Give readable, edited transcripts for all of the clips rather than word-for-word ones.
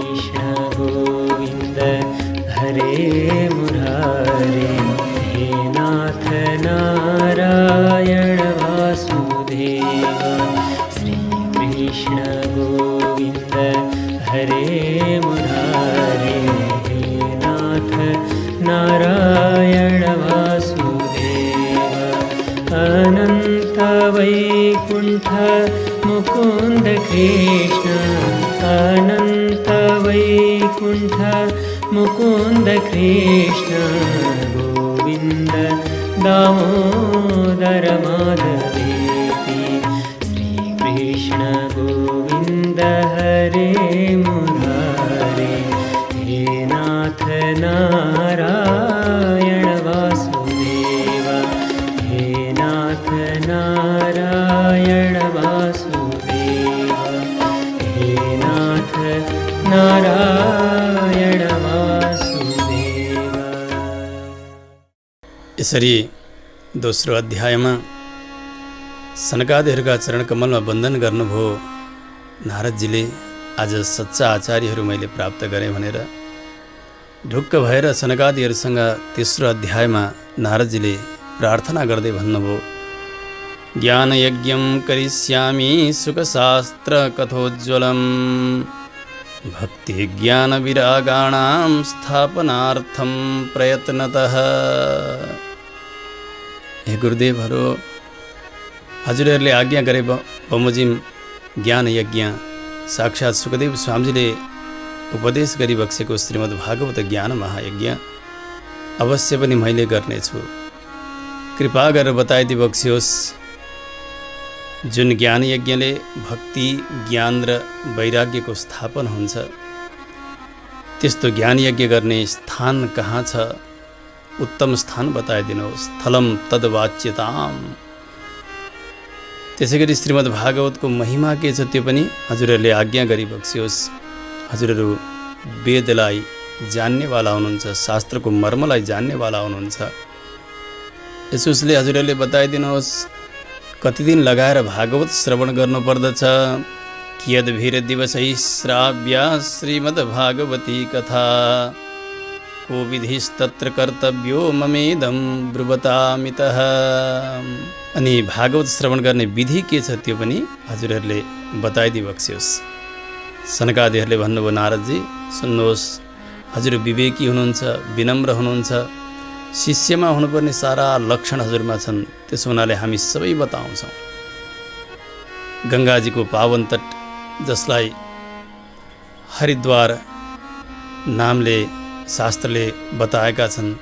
कृष्ण गोविन्द हरे मुरारे, हे नाथ नारायण वासुदेव। श्री कृष्ण गोविन्द हरे मुरारे, हे नाथ नारायण वासुदेव। अनंत वैकुंठ मुकुंद कृष्ण, अनंत वैकुंठ मुकुंद कृष्ण गोविंद दामोदर माधवेति। श्री कृष्ण गोविंद हरे मुरारे, हे नाथ नारायण वासुदेव, हे नाथ नारायण वासुदेव, हे नाथ नारायण वासुदेव। यसरी दोस्रो अध्यायमा सनकादिहरूका चरणकमलमा वन्दन गर्नुभयो नारदजीले। आज सच्चा आचार्यहरू मैले प्राप्त गरेँ भनेर ढुक्क भएर सनकादिहरूसँग तेस्रो अध्यायमा नारदजीले प्रार्थना गर्दै भन्नुभयो, ज्ञानयज्ञं करिष्यामि सुखशास्त्र कथोज्ज्वलं, भक्तिज्ञानविरागाणां स्थापनार्थं प्रयत्नतः। हे गुरुदेवहरू, हजुरहरूले आज्ञा गरे बमोजिम ज्ञान यज्ञ साक्षात् सुखदेव स्वामीजीले उपदेश गरिबक्सेको श्रीमद् भागवत ज्ञान महायज्ञ अवश्य पनि मैले गर्नेछु। कृपा गरेर बताइदिबक्सियोस्, जुन ज्ञान यज्ञले भक्ति ज्ञान र वैराग्यको स्थापना हुन्छ, त्यस्तो ज्ञान यज्ञ गर्ने स्थान कहाँ छ? उत्तम स्थान बताइदिनुहोस्। स्थलम तद्वाच्यताम। त्यसैगरी श्रीमद् भागवतको महिमा के छ त्यो पनि हजुरहरूले आज्ञा गरिबक्सियोस्। हजुरहरू वेदलाई जान्नेवाला हुनुहुन्छ, शास्त्रको मर्मलाई जान्नेवाला हुनुहुन्छ। यसोस्ले हजुरहरूले बताइदिनुहोस्, कति दिन लगाएर भागवत श्रवण गर्नुपर्दछ? कियद्भिर दिवसै श्राव्या श्रीमद् भागवती कथा, को विधिस्तत्र कर्तव्यो ममेदं ब्रुवतामितः। अनि भागवत श्रवण गर्ने विधि के छ त्यो पनि हजुरहरूले बताइदिबक्सियोस्। सनकादिहरूले भन्नुभयो, नारदजी सुन्नुहोस्, हजुर विवेकी हुनुहुन्छ, विनम्र हुनुहुन्छ, शिष्यमा हुनुपर्ने सारा लक्षण हजुरमा छन्। त्यसो हुनाले हामी सबै बताउँछौँ। गङ्गाजीको पावन तट, जसलाई हरिद्वार नामले शास्त्रले बताएका छन्,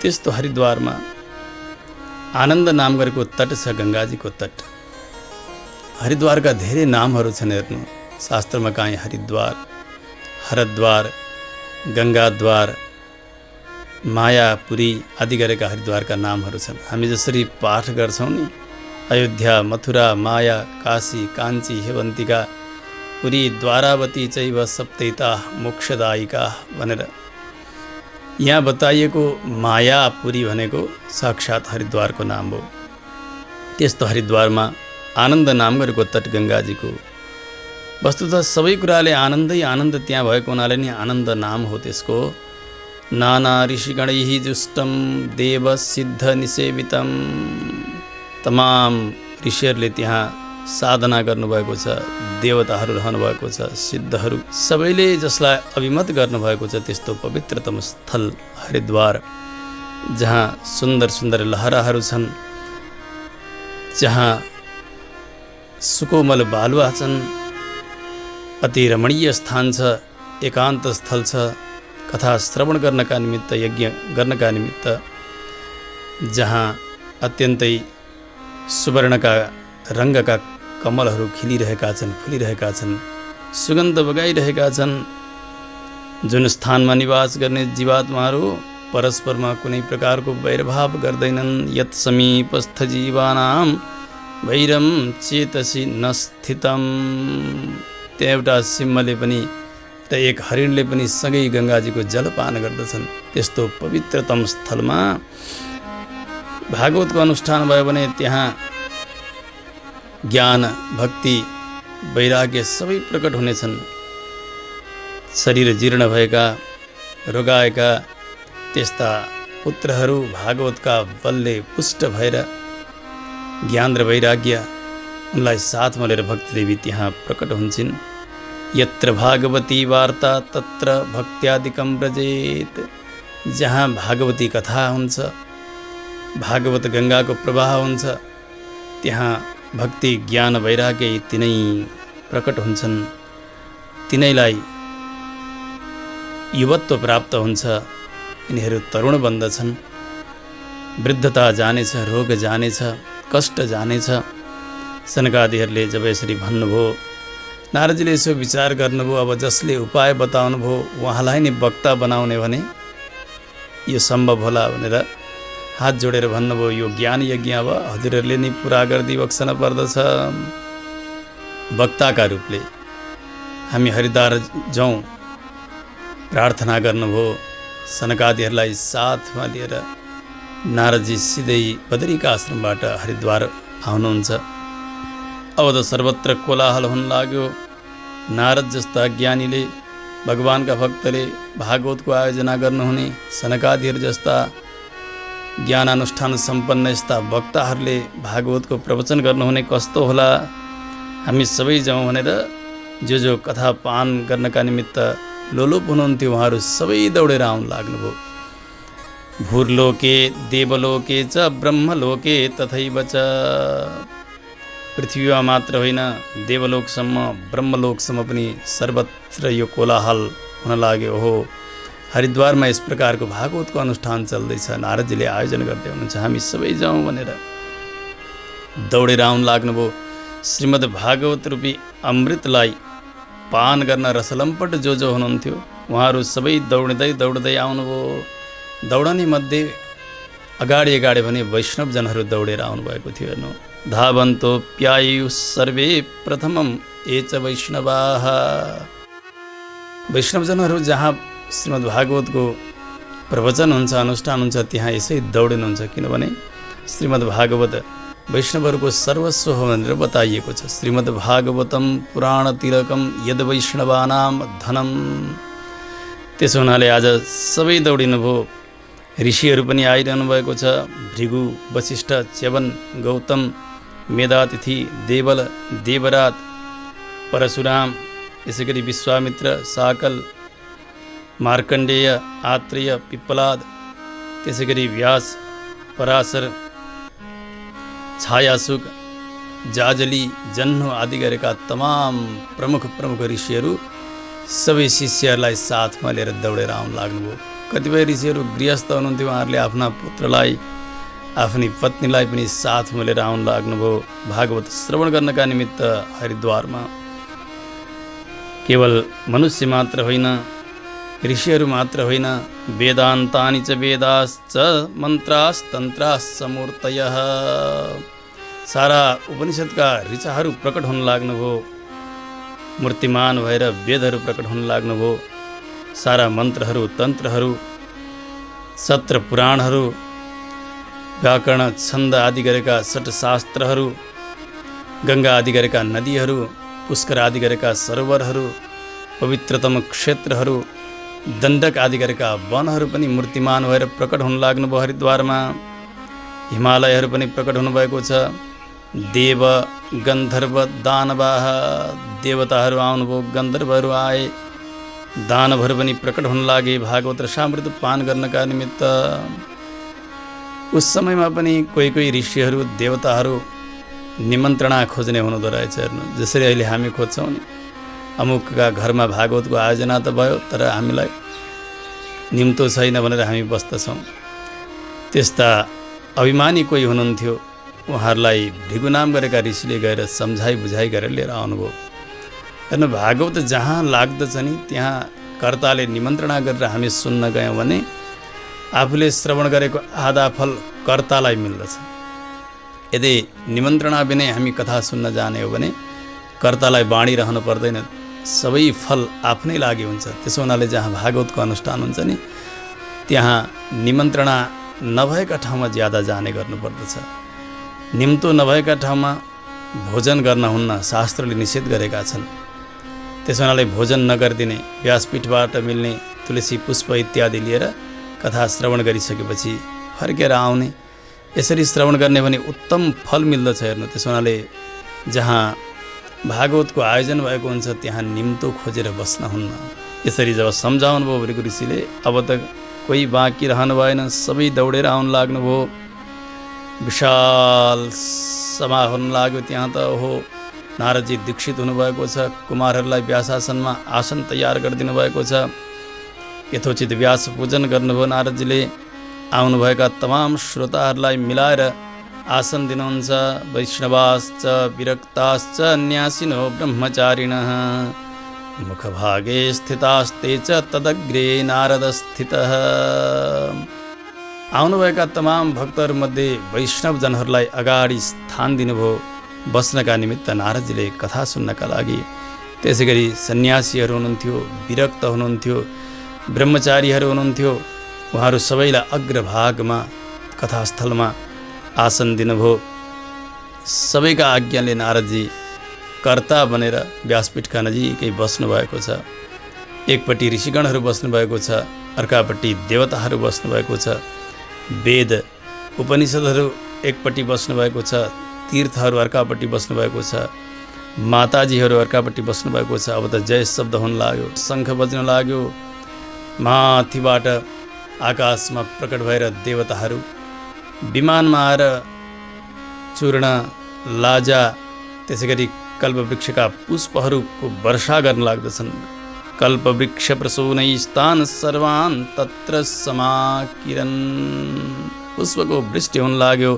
त्यस्तो हरिद्वारमा आनन्द नाम गरेको तट छ, गङ्गाजीको तट। हरिद्वारका धेरै नामहरू छन्। हेर्नु, शास्त्रमा काहीँ हरिद्वार, हरद्वार, गङ्गाद्वार, मायापुरी आदि गरेका हरिद्वारका नामहरू छन्। हामी जसरी पाठ गर्छौँ नि, अयोध्या, मथुरा, माया, काशी, काञ्ची, हेवन्तिका, पुरी, द्वारावती चैव सप्तैता मोक्षदायिका भनेर यहाँ बताइएको मायापुरी भनेको साक्षात् हरिद्वारको नाम हो। त्यस्तो हरिद्वारमा आनन्द नाम गरेको तट गङ्गाजीको। वस्तुतः सबै कुराले आनन्दै आनन्द त्यहाँ भएको हुनाले नि आनन्द नाम हो त्यसको। नाना ऋषिगणैः जुष्टं देव सिद्ध निसेवितं। तमाम ऋषिहरूले त्यहाँ साधना गर्नुभएको छ, देवताहरू रहनुभएको छ, सिद्धहरू सबैले जसलाई अभिमत गर्नुभएको छ, त्यस्तो पवित्रतम स्थल हरिद्वार, जहाँ सुन्दर सुन्दर लहराहरू छन्, जहाँ सुकोमल बालुवा छन्, अति रमणीय स्थान छ, एकान्त स्थल छ, कथा श्रवण गर्नका निमित्त, यज्ञ गर्नका निमित्त, जहाँ अत्यन्तै सुवर्णका रङ्गका कमलहरू खिलिरहेका छन्, फुलिरहेका छन्, सुगन्ध बगाइरहेका छन्। जुन स्थानमा निवास गर्ने जीवात्माहरू परस्परमा कुनै प्रकारको वैरभाव गर्दैनन्। यत् समीपस्थ जीवानां वैरं चेतसी न स्थितम्। त्यहाँ एउटा सिंहले पनि र एक हरिणले पनि सँगै गङ्गाजीको जलपान गर्दछन्। त्यस्तो पवित्रतम स्थलमा भागवतको अनुष्ठान भयो भने त्यहाँ ज्ञान, भक्ति, वैराग्य सबै प्रकट हुनेछन्। शरीर जीर्ण भएका रोगाएका त्यस्ता पुत्रहरू भागवतका बलले पुष्ट भएर ज्ञान र वैराग्य उनलाई साथमा लिएर भक्तिदेवी त्यहाँ प्रकट हुन्छन्। यत्र भागवती वार्ता तत्र भक्त्यादिकं व्रजेत। जहाँ भागवती कथा हुन्छ, भागवत गङ्गाको प्रवाह हुन्छ, त्यहाँ भक्ति ज्ञान वैराग्य तिनै प्रकट हुन्छन्। तिनैलाई युवत्व प्राप्त हुन्छ, यिनीहरू तरुण बन्दछन्। वृद्धता जानेछ, रोग जानेछ, कष्ट जानेछ। सनकादिहरूले जब यसरी भन्नुभयो, नारदजीले यसो विचार गर्नुभयो, अब जसले उपाय बताउनु भयो उहाँलाई नै वक्ता बनाउने भने यो सम्भव होला भनेर हात जोडेर भन्नुभयो, यो ज्ञान यज्ञ अब हजुरहरूले नै पुरा गरिदिई बक्सन पर्दछ। वक्ताका रूपले हामी हरिद्वार जाउँ प्रार्थना गर्नुभयो। सनकादिहरूलाई साथमा लिएर नारदजी सिधै बदरीका आश्रमबाट हरिद्वार आउनुहुन्छ। अब त सर्वत्र कोलाहल हुन लाग्यो। नारद जस्ता ज्ञानीले, भगवानका भक्तले भागवतको आयोजना गर्नुहुने, सनकादिहरू जस्ता ज्ञानानुष्ठान सम्पन्न यस्ता वक्ताहरूले भागवतको प्रवचन गर्नुहुने कस्तो होला, हामी सबै जाउँ भनेर जो कथा पान गर्नका निमित्त लोलोप हुनुहुन्थ्यो उहाँहरू सबै दौडेर आउन लाग्नुभयो। भूर्लोके देवलोके च ब्रह्मलोके तथैव च। पृथ्वीमा मात्र होइन, देवलोकसम्म ब्रह्मलोकसम्म पनि सर्वत्र यो कोलाहल हुन लाग्यो। हो, हरिद्वारमा यस प्रकारको भागवतको अनुष्ठान चल्दैछ, नारदजीले आयोजन गर्दै हुनुहुन्छ, हामी सबै जाउँ भनेर दौडेर आउन लाग्नुभयो। श्रीमद् भागवत रूपी अमृतलाई पान गर्न रसलम्पट जो हुनुहुन्थ्यो उहाँहरू सबै दौड्दै आउनुभयो। दौडने मध्ये अगाडि भने वैष्णवजनहरू दौडेर आउनुभएको थियो। हेर्नु, धावन्तो प्यायु सर्वे प्रथमम एच वैष्णवाः। वैष्णवजनहरू जहाँ श्रीमद् भागवतको प्रवचन हुन्छ, अनुष्ठान हुन्छ, त्यहाँ यसै दौडिनुहुन्छ, किनभने श्रीमद् भागवत वैष्णवहरूको सर्वस्व हो भनेर बताइएको छ। श्रीमद् भागवतम पुराण तिलकम यद वैष्णवानाम धनम। त्यसो हुनाले आज सबै दौडिनुभयो। ऋषिहरू पनि आइरहनु भएको छ। भृगु, वशिष्ठ, च्यवन, गौतम, मेधातिथि, देवल, देवरात, परशुराम, यसै गरी विश्वामित्र, साकल, मार्कण्डेय, आत्रेय, पिप्पलाद, त्यसै गरी व्यास, पराशर, छायासुक, जाजली, जन्नु आदि गरेका तमाम प्रमुख ऋषिहरू सबै शिष्यहरूलाई साथमा लिएर दौडेर आउन लाग्नुभयो। कतिपय ऋषिहरू गृहस्थ हुनुहुन्थ्यो, उहाँहरूले आफ्ना पुत्रलाई, आफ्नी पत्नीलाई पनि साथमा लिएर आउन लाग्नुभयो भागवत श्रवण गर्नका निमित्त हरिद्वारमा। केवल मनुष्य मात्र होइन, ऋषिहरू मात्र होइन, वेदान्तानि च वेदाश्च मन्त्रास्तन्त्राश्च मूर्तयः। सारा उपनिषदका ऋचाहरू प्रकट हुन लाग्नुभयो, मूर्तिमान भएर वेदहरू प्रकट हुन लाग्नुभयो। सारा मन्त्रहरू, तन्त्रहरू, सत्र पुराणहरू, व्याकरण, छन्द आदि गरेका षट्शास्त्रहरू, गङ्गा आदि गरेका नदीहरू, पुष्कर आदि गरेका सरोवरहरू, पवित्रतम क्षेत्रहरू, दण्डक आदि गरेका वनहरू पनि मूर्तिमान भएर प्रकट हुन लाग्नुभयो हरिद्वारमा। हिमालयहरू पनि प्रकट हुनुभएको छ। देव, गन्धर्व, दानवाः, देवताहरू आउनुभयो, गन्धर्वहरू आए, दानवहरू पनि प्रकट हुन लागे भागवत रसामृत पान गर्नका निमित्त। उस समयमा पनि कोही ऋषिहरू, देवताहरू निमन्त्रणा खोज्ने हुनुहुँदो रहेछ। हेर्नु, जसरी अहिले हामी खोज्छौँ नि, अमुकका घरमा भागवतको आयोजना त भयो तर हामीलाई निम्तो छैन भनेर हामी बस्दछौँ। त्यस्ता अभिमानी कोही हुनुहुन्थ्यो, उहाँहरूलाई भृगु नाम गरेका ऋषिले गएर सम्झाइ बुझाइ गरेर लिएर आउनुभयो। हेर्नु, भागवत जहाँ लाग्दछ नि त्यहाँ कर्ताले निमन्त्रणा गरेर हामी सुन्न गयौँ भने आफूले श्रवण गरेको आधा फल कर्तालाई मिल्दछ। यदि निमन्त्रणा बिनै हामी कथा सुन्न जाने हो भने कर्तालाई बाँडिरहनु पर्दैन, सबै फल आफ्नै लागि हुन्छ। त्यसो हुनाले जहाँ भागवतको अनुष्ठान हुन्छ नि त्यहाँ निमन्त्रणा नभएका ठाउँमा ज्यादा जाने गर्नुपर्दछ। निम्तो नभएका ठाउँमा भोजन गर्न हुन्न, शास्त्रले निषेध गरेका छन्। त्यसो हुनाले भोजन नगरिदिने, व्यासपीठबाट मिल्ने तुलसी पुष्प इत्यादि लिएर कथा श्रवण गरिसकेपछि फर्केर आउने, यसरी श्रवण गर्ने भने उत्तम फल मिल्दछ। हेर्नु, त्यसो हुनाले जहाँ भागवतको आयोजन भएको हुन्छ त्यहाँ निम्तो खोजेर बस्न हुन्न। यसरी जब सम्झाउनु भयो भृगु ऋषिले, अब त कोही बाँकी रहनु भएन, सबै दौडेर आउन लाग्नुभयो। विशाल सभा हुन लाग्यो। त्यहाँ त हो नारदजी दीक्षित हुनुभएको छ, कुमारहरूलाई व्यासासनमा आसन तयार गरिदिनु भएको छ। यथोचित व्यास पूजन गर्नुभयो नारदजीले। आउनुभएका तमाम श्रोताहरूलाई मिलाएर आसन दिनुहुन्छ। वैष्णवाश्च विरक्ताश्च न्यासिनो ब्रह्मचारिणः मुखभागे स्थितास्ते च तदग्रे नारद स्थितः। आउनुभएका तमाम भक्तहरूमध्ये वैष्णवजनहरूलाई अगाडि स्थान दिनुभयो बस्नका निमित्त नारदजीले कथा सुन्नका लागि। त्यसै गरी सन्यासीहरू हुनुहुन्थ्यो, विरक्त हुनुहुन्थ्यो, ब्रह्मचारीहरू हुनुहुन्थ्यो, उहाँहरू सबैलाई अग्रभागमा कथास्थलमा आसन दिनुभयो। सबैका आज्ञाले नारदजी कर्ता बनेर व्यासपीठका नजिकै बस्नुभएको छ। एकपट्टि ऋषिगणहरू बस्नुभएको छ, अर्कापट्टि देवताहरू बस्नुभएको छ। वेद उपनिषदहरू एकपट्टि बस्नुभएको छ, तीर्थहरू अर्कापट्टि बस्नुभएको छ, माताजीहरू अर्कापट्टि बस्नुभएको छ। अब त जय शब्द हुन लाग्यो, शङ्ख बज्न लाग्यो। माथिबाट आकाशमा प्रकट भएर देवताहरू विमानमा आएर चूर्ण, लाजा, त्यसै गरी कल्पवृक्षका पुष्पहरूको वर्षा गर्न लाग्दछन्। कल्पवृक्ष प्रसूनैस्तान सर्वान् तत्र समाकिरन्। पुष्पको वृष्टि हुन लाग्यो,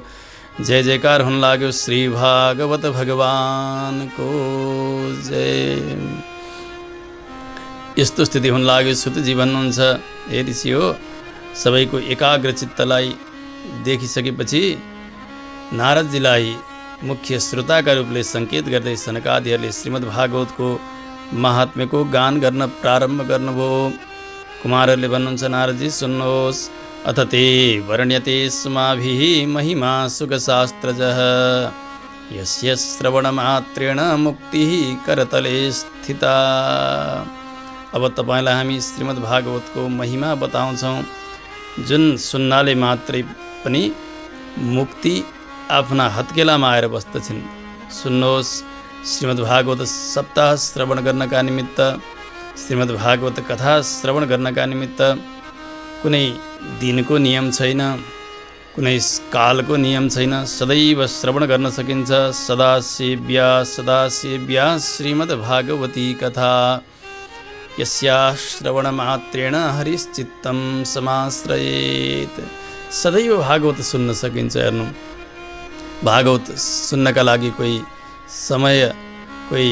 जय जयकार हुन लाग्यो। श्री भागवत भगवानको जय। यस्तो स्थिति हुन लाग्यो। सुतजी भन्नुहुन्छ, हे ऋषि हो, सबैको एकाग्र चित्तलाई देखिसकेपछि नारदजीलाई मुख्य श्रोताका रूपले सङ्केत गर्दै सनकादिहरूले श्रीमद् भागवतको महात्म्यको गान गर्न प्रारम्भ गर्नुभयो। कुमारहरूले भन्नुहुन्छ, नारदजी सुन्नुहोस्, अथ ते वर्ण्यते स्माभिः महिमा सुखशास्त्रजः यस्य श्रवणमात्रेण मुक्तिः करतले स्थिता। अब तपाईँलाई हामी श्रीमद् भागवतको महिमा बताउँछौँ, जुन सुन्नाले मात्रै पनि मुक्ति आफ्ना हत्केलामा आएर बस्दछन्। सुन्नुहोस्, श्रीमद् भागवत सप्ताह श्रवण गर्नका निमित्त, श्रीमद् भागवत कथा श्रवण गर्नका निमित्त कुनै दिनको नियम छैन, कुनै कालको नियम छैन। सदैव श्रवण गर्न सकिन्छ। सदा सेव्या श्रीमद् भागवती कथा यस्या श्रवणमात्रेण हरिश्चित्तं समाश्रयेत्। सदैव भागवत सुन्न सकिन्छ। हेर्नु, भागवत सुन्नका लागि कोही समय, कोही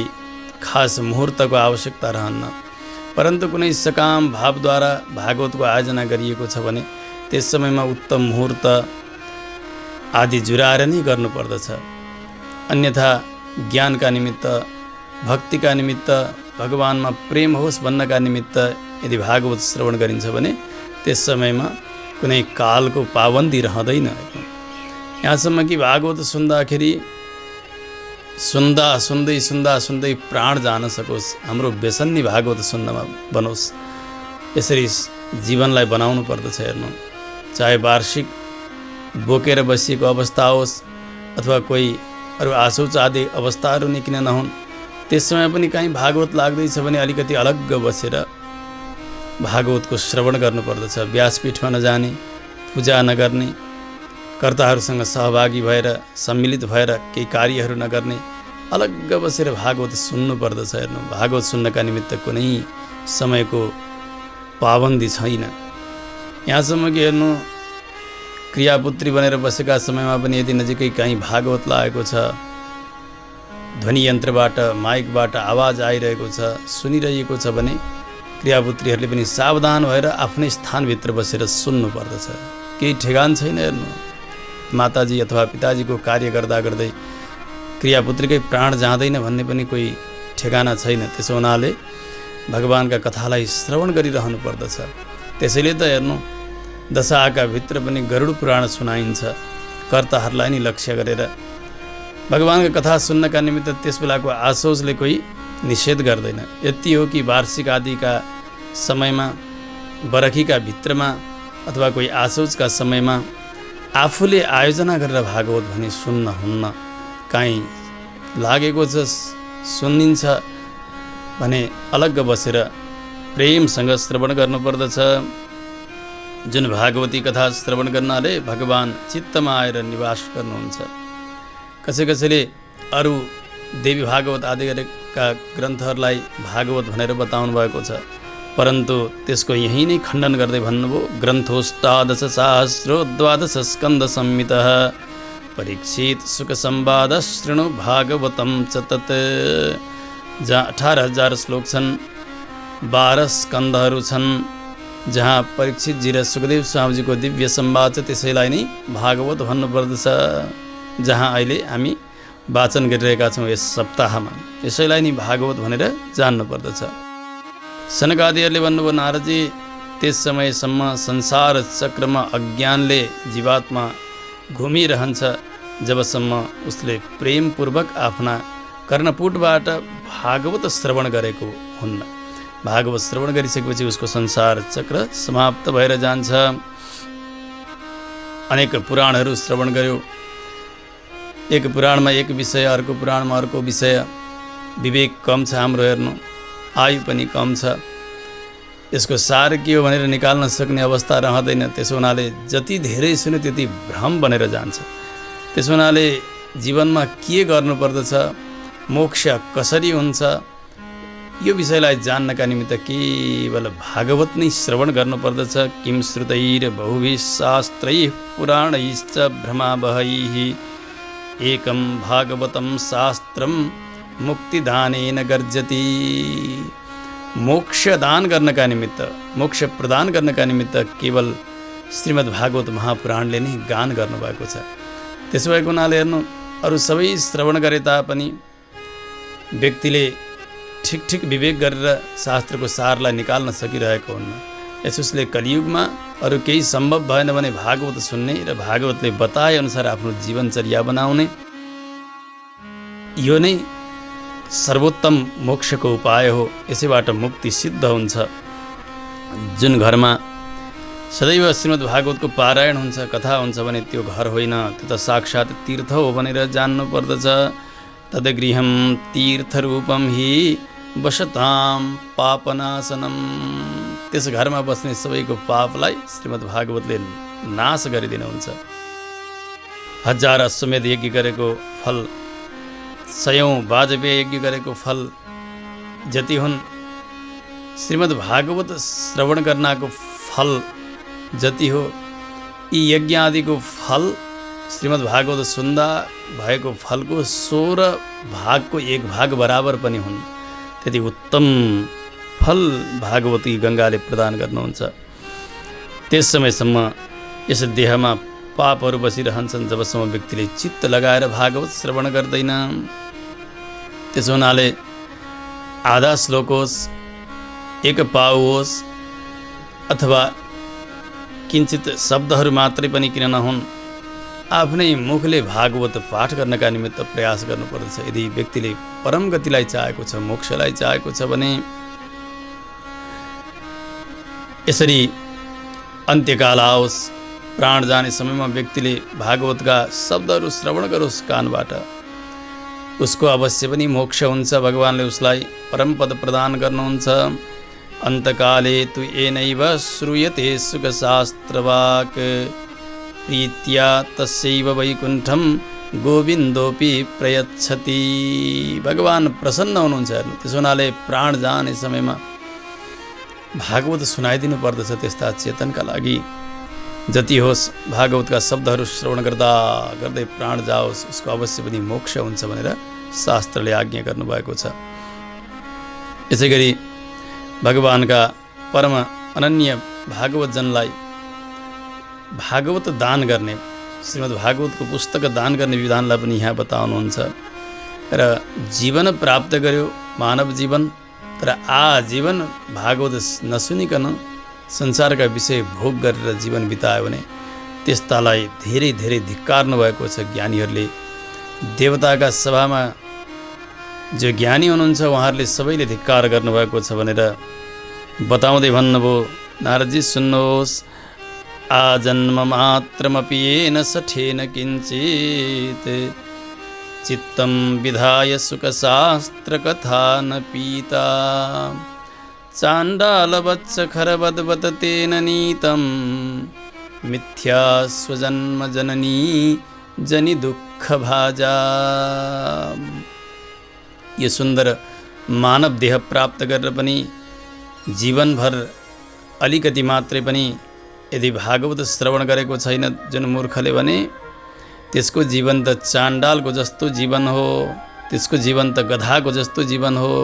खास मुहुर्तको आवश्यकता रहन्न। परन्तु कुनै सकाम भावद्वारा भागवतको आयोजना गरिएको छ भने त्यस समयमा उत्तम मुहुर्त आदि जुराएर नै गर्नुपर्दछ। अन्यथा ज्ञानका निमित्त, भक्तिका निमित्त, भगवानमा प्रेम होस् भन्नका निमित्त यदि भागवत श्रवण गरिन्छ भने त्यस समयमा कुनै कालको पाबन्दी रहँदैन। यहाँसम्म कि भागवत सुन्दाखेरि सुन्दै प्राण जान सकोस्, हाम्रो व्यसन नि भागवत सुन्नमा बनोस्। यसरी जीवनलाई बनाउनु पर्दछ। हेर्नु, चाहे वार्षिक बोकेर बसिएको अवस्था होस् अथवा कोही अरू आशौच आदि अवस्थाहरू नै किन नहुन्, त्यस समय पनि कहीँ भागवत लाग्दैछ भने अलिकति अलग्ग बसेर भागवतको श्रवण गर्नुपर्दछ। व्यासपीठमा नजाने, पूजा नगर्ने, कर्ताहरूसँग सहभागी भएर सम्मिलित भएर केही कार्यहरू नगर्ने, अलग्ग बसेर भागवत सुन्नुपर्दछ। हेर्नु, भागवत सुन्नका निमित्त कुनै समयको पाबन्दी छैन। यहाँसम्म कि हेर्नु, क्रियापुत्री बनेर बसेका समयमा पनि यदि नजिकै कहीँ भागवत लागेको छ, ध्वनि यन्त्रबाट, माइकबाट आवाज आइरहेको छ, सुनिरहेको छ भने क्रियापुत्रीहरूले पनि सावधान भएर आफ्नै स्थानभित्र बसेर सुन्नुपर्दछ। केही ठेगान छैन। हेर्नु, माताजी अथवा पिताजीको कार्य गर्दा गर्दै क्रियापुत्रीकै प्राण जाँदैन भन्ने पनि कोही ठेगाना छैन। त्यसो हुनाले भगवानका कथालाई श्रवण गरिरहनु पर्दछ। त्यसैले त हेर्नु, दशाका भित्र पनि गरुड पुराण सुनाइन्छ, कर्ताहरूलाई नै लक्ष्य गरेर। भगवानका कथा सुन्नका निमित्त त्यस बेलाको आशोचले कोही निषेध गर्दैन। यति हो कि वार्षिक आदिका समयमा, बरखीका भित्रमा अथवा कोही आशौचका समयमा आफूले आयोजना गरेर भागवत भने सुन्न हुन्न। काहीँ लागेको छ सुनिन्छ भने अलग्ग बसेर प्रेमसँग श्रवण गर्नुपर्दछ। जुन भागवती कथा श्रवण गर्नाले भगवान चित्तमा आएर निवास गर्नुहुन्छ। कसैले अरू देवी भागवत आदिका ग्रन्थहरूलाई भागवत भनेर बताउनु भएको छ, परन्तु त्यसको यही नै खण्डन गर्दै भन्नुभयो, ग्रन्थोष्टादश सहस्रो द्वादश स्कन्द संहितः परीक्षित सुख संवाद शृणु भागवतम च तत्। जहाँ 18,000 श्लोक छन्, 12 स्कन्धहरू छन्, जहाँ परीक्षितजी र सुखदेव स्वामीजीको दिव्य संवाद छ, त्यसैलाई नै भागवत भन्नुपर्दछ। जहाँ अहिले हामी वाचन गरिरहेका छौँ यस सप्ताहमा, यसैलाई नै भागवत भनेर जान्नुपर्दछ। सनकादिहरूले भन्नुभयो, नारदजी त्यस समयसम्म संसार चक्रमा अज्ञानले जीवात्मा घुमिरहन्छ जबसम्म उसले प्रेमपूर्वक आफ्ना कर्णपुटबाट भागवत श्रवण गरेको हुन्न। भागवत श्रवण गरिसकेपछि उसको संसार चक्र समाप्त भएर जान्छ। अनेक पुराणहरू श्रवण गर्यो, एक पुराणमा एक विषय, अर्को पुराणमा अर्को विषय। विवेक कम छ हाम्रो, हेर्नु आयु पनि कम छ। यसको सार के हो भनेर निकाल्न सक्ने अवस्था रहँदैन। त्यसो हुनाले जति धेरै सुन्यो त्यति भ्रम बनेर जान्छ। त्यसो हुनाले जीवनमा के गर्नुपर्दछ, मोक्ष कसरी हुन्छ, यो विषयलाई जान्नका निमित्त केवल भागवत नै श्रवण गर्नुपर्दछ। किं श्रुतैर बहुभिः शास्त्रैः पुराणैश्च भ्रमावहैः एकं भागवतं शास्त्रं मुक्तिदानेन गर्जति। मोक्षदान गर्नका निमित्त, मोक्ष प्रदान गर्नका निमित्त केवल श्रीमद् भागवत महापुराणले नै गान गर्नुभएको छ। त्यसो भएको हुनाले हेर्नु, अरू सबै श्रवण गरे तापनि व्यक्तिले ठिक विवेक गरेर शास्त्रको सारलाई निकाल्न सकिरहेको हुन्न। यसोस्ले कलियुगमा अरू केही सम्भव भएन भने भागवत सुन्ने र भागवतले बताए अनुसार आफ्नो जीवनचर्या बनाउने, यो नै सर्वोत्तम मोक्षको उपाय हो। यसैबाट मुक्ति सिद्ध हुन्छ। जुन घरमा सदैव श्रीमद् भागवतको पारायण हुन्छ, कथा हुन्छ भने त्यो घर होइन, त्यो त साक्षात् तीर्थ हो भनेर जान्नुपर्दछ। तदगृहं तीर्थरूपम हि वसताम पापनाशनम। त्यस घरमा बस्ने सबैको पापलाई श्रीमद् भागवतले नाश गरिदिनुहुन्छ। 1000 अश्वमेध यज्ञ गरेको फल, 100औं वाजपेय यज्ञ गरेको फल जति हुन्, श्रीमद् भागवत श्रवण गर्नको फल जति हो, यी यज्ञ आदिको फल श्रीमद् भागवत सुन्दा भएको फलको 16 भागको 1 भाग बराबर पनि हुन्। त्यति उत्तम फल भागवती गङ्गाले प्रदान गर्नुहुन्छ। त्यस समयसम्म यस देहमा पापहरू बसिरहन्छन् जबसम्म व्यक्तिले चित्त लगाएर भागवत श्रवण गर्दैन। त्यसो हुनाले आधा श्लोक होस्, एक पाउ होस्, अथवा किञ्चित शब्दहरू मात्रै पनि किन नहुन्, आफ्नै मुखले भागवत पाठ गर्नका निमित्त प्रयास गर्नुपर्दछ। यदि व्यक्तिले परम गतिलाई चाहेको छ, मोक्षलाई चाहेको छ भने यसरी अन्त्यकाल आओस्, प्राण जाने समयमा व्यक्तिले भागवतका शब्दहरू श्रवण गरोस् कानबाट, उसको अवश्य पनि मोक्ष हुन्छ। भगवानले उसलाई परमपद प्रदान गर्नुहुन्छ। अन्तकाले तु येनैव श्रूयते सुखशास्त्रवाक् प्रीत्या तस्यैव वैकुण्ठं गोविन्दोऽपि प्रयच्छति। भगवान प्रसन्न हुनुहुन्छ। त्यसो हुनाले प्राण जाने समयमा भागवत सुनाइदिनु पर्दछ। त्यस्ता चेतनका लागि जति होस् भागवतका शब्दहरू श्रवण गर्दा गर्दै प्राण जाओस्, उसको अवश्य पनि मोक्ष हुन्छ भनेर शास्त्रले आज्ञा गर्नुभएको छ। यसै गरी भगवानका परम अनन्य भागवतजनलाई भागवत दान गर्ने, श्रीमद् भागवतको पुस्तक दान गर्ने विधानलाई पनि यहाँ बताउनुहुन्छ। र जीवन प्राप्त गर्यो मानव जीवन, तर आजीवन भागवत नसुनिकन संसारका विषय भोग गरेर जीवन बितायो भने त्यस्तालाई धेरै धेरै धिक्कार्नु भएको छ ज्ञानीहरूले। देवताका सभामा जो ज्ञानी हुनुहुन्छ उहाँहरूले सबैले धिक्कार गर्नुभएको छ भनेर बताउँदै भन्नुभयो। नारदजी सुन्नुहोस्, आजन्म मात्रमपि येन सठेन किञ्चित् चित्तं विधाय सुखशास्त्रकथा न पीता चाण्डालवत्स खरवद्वत तेन नीतं मिथ्या स्वजन्म जननी जनि दुःख भाजा। यो सुन्दर मानव देह प्राप्त गरेर पनि जीवनभर अलिकति मात्रै पनि यदि भागवत श्रवण गरेको छैन जुन मूर्खले भने त्यसको जीवन त चाण्डालको जस्तो जीवन हो, त्यसको जीवन त गधाको जस्तो जीवन हो।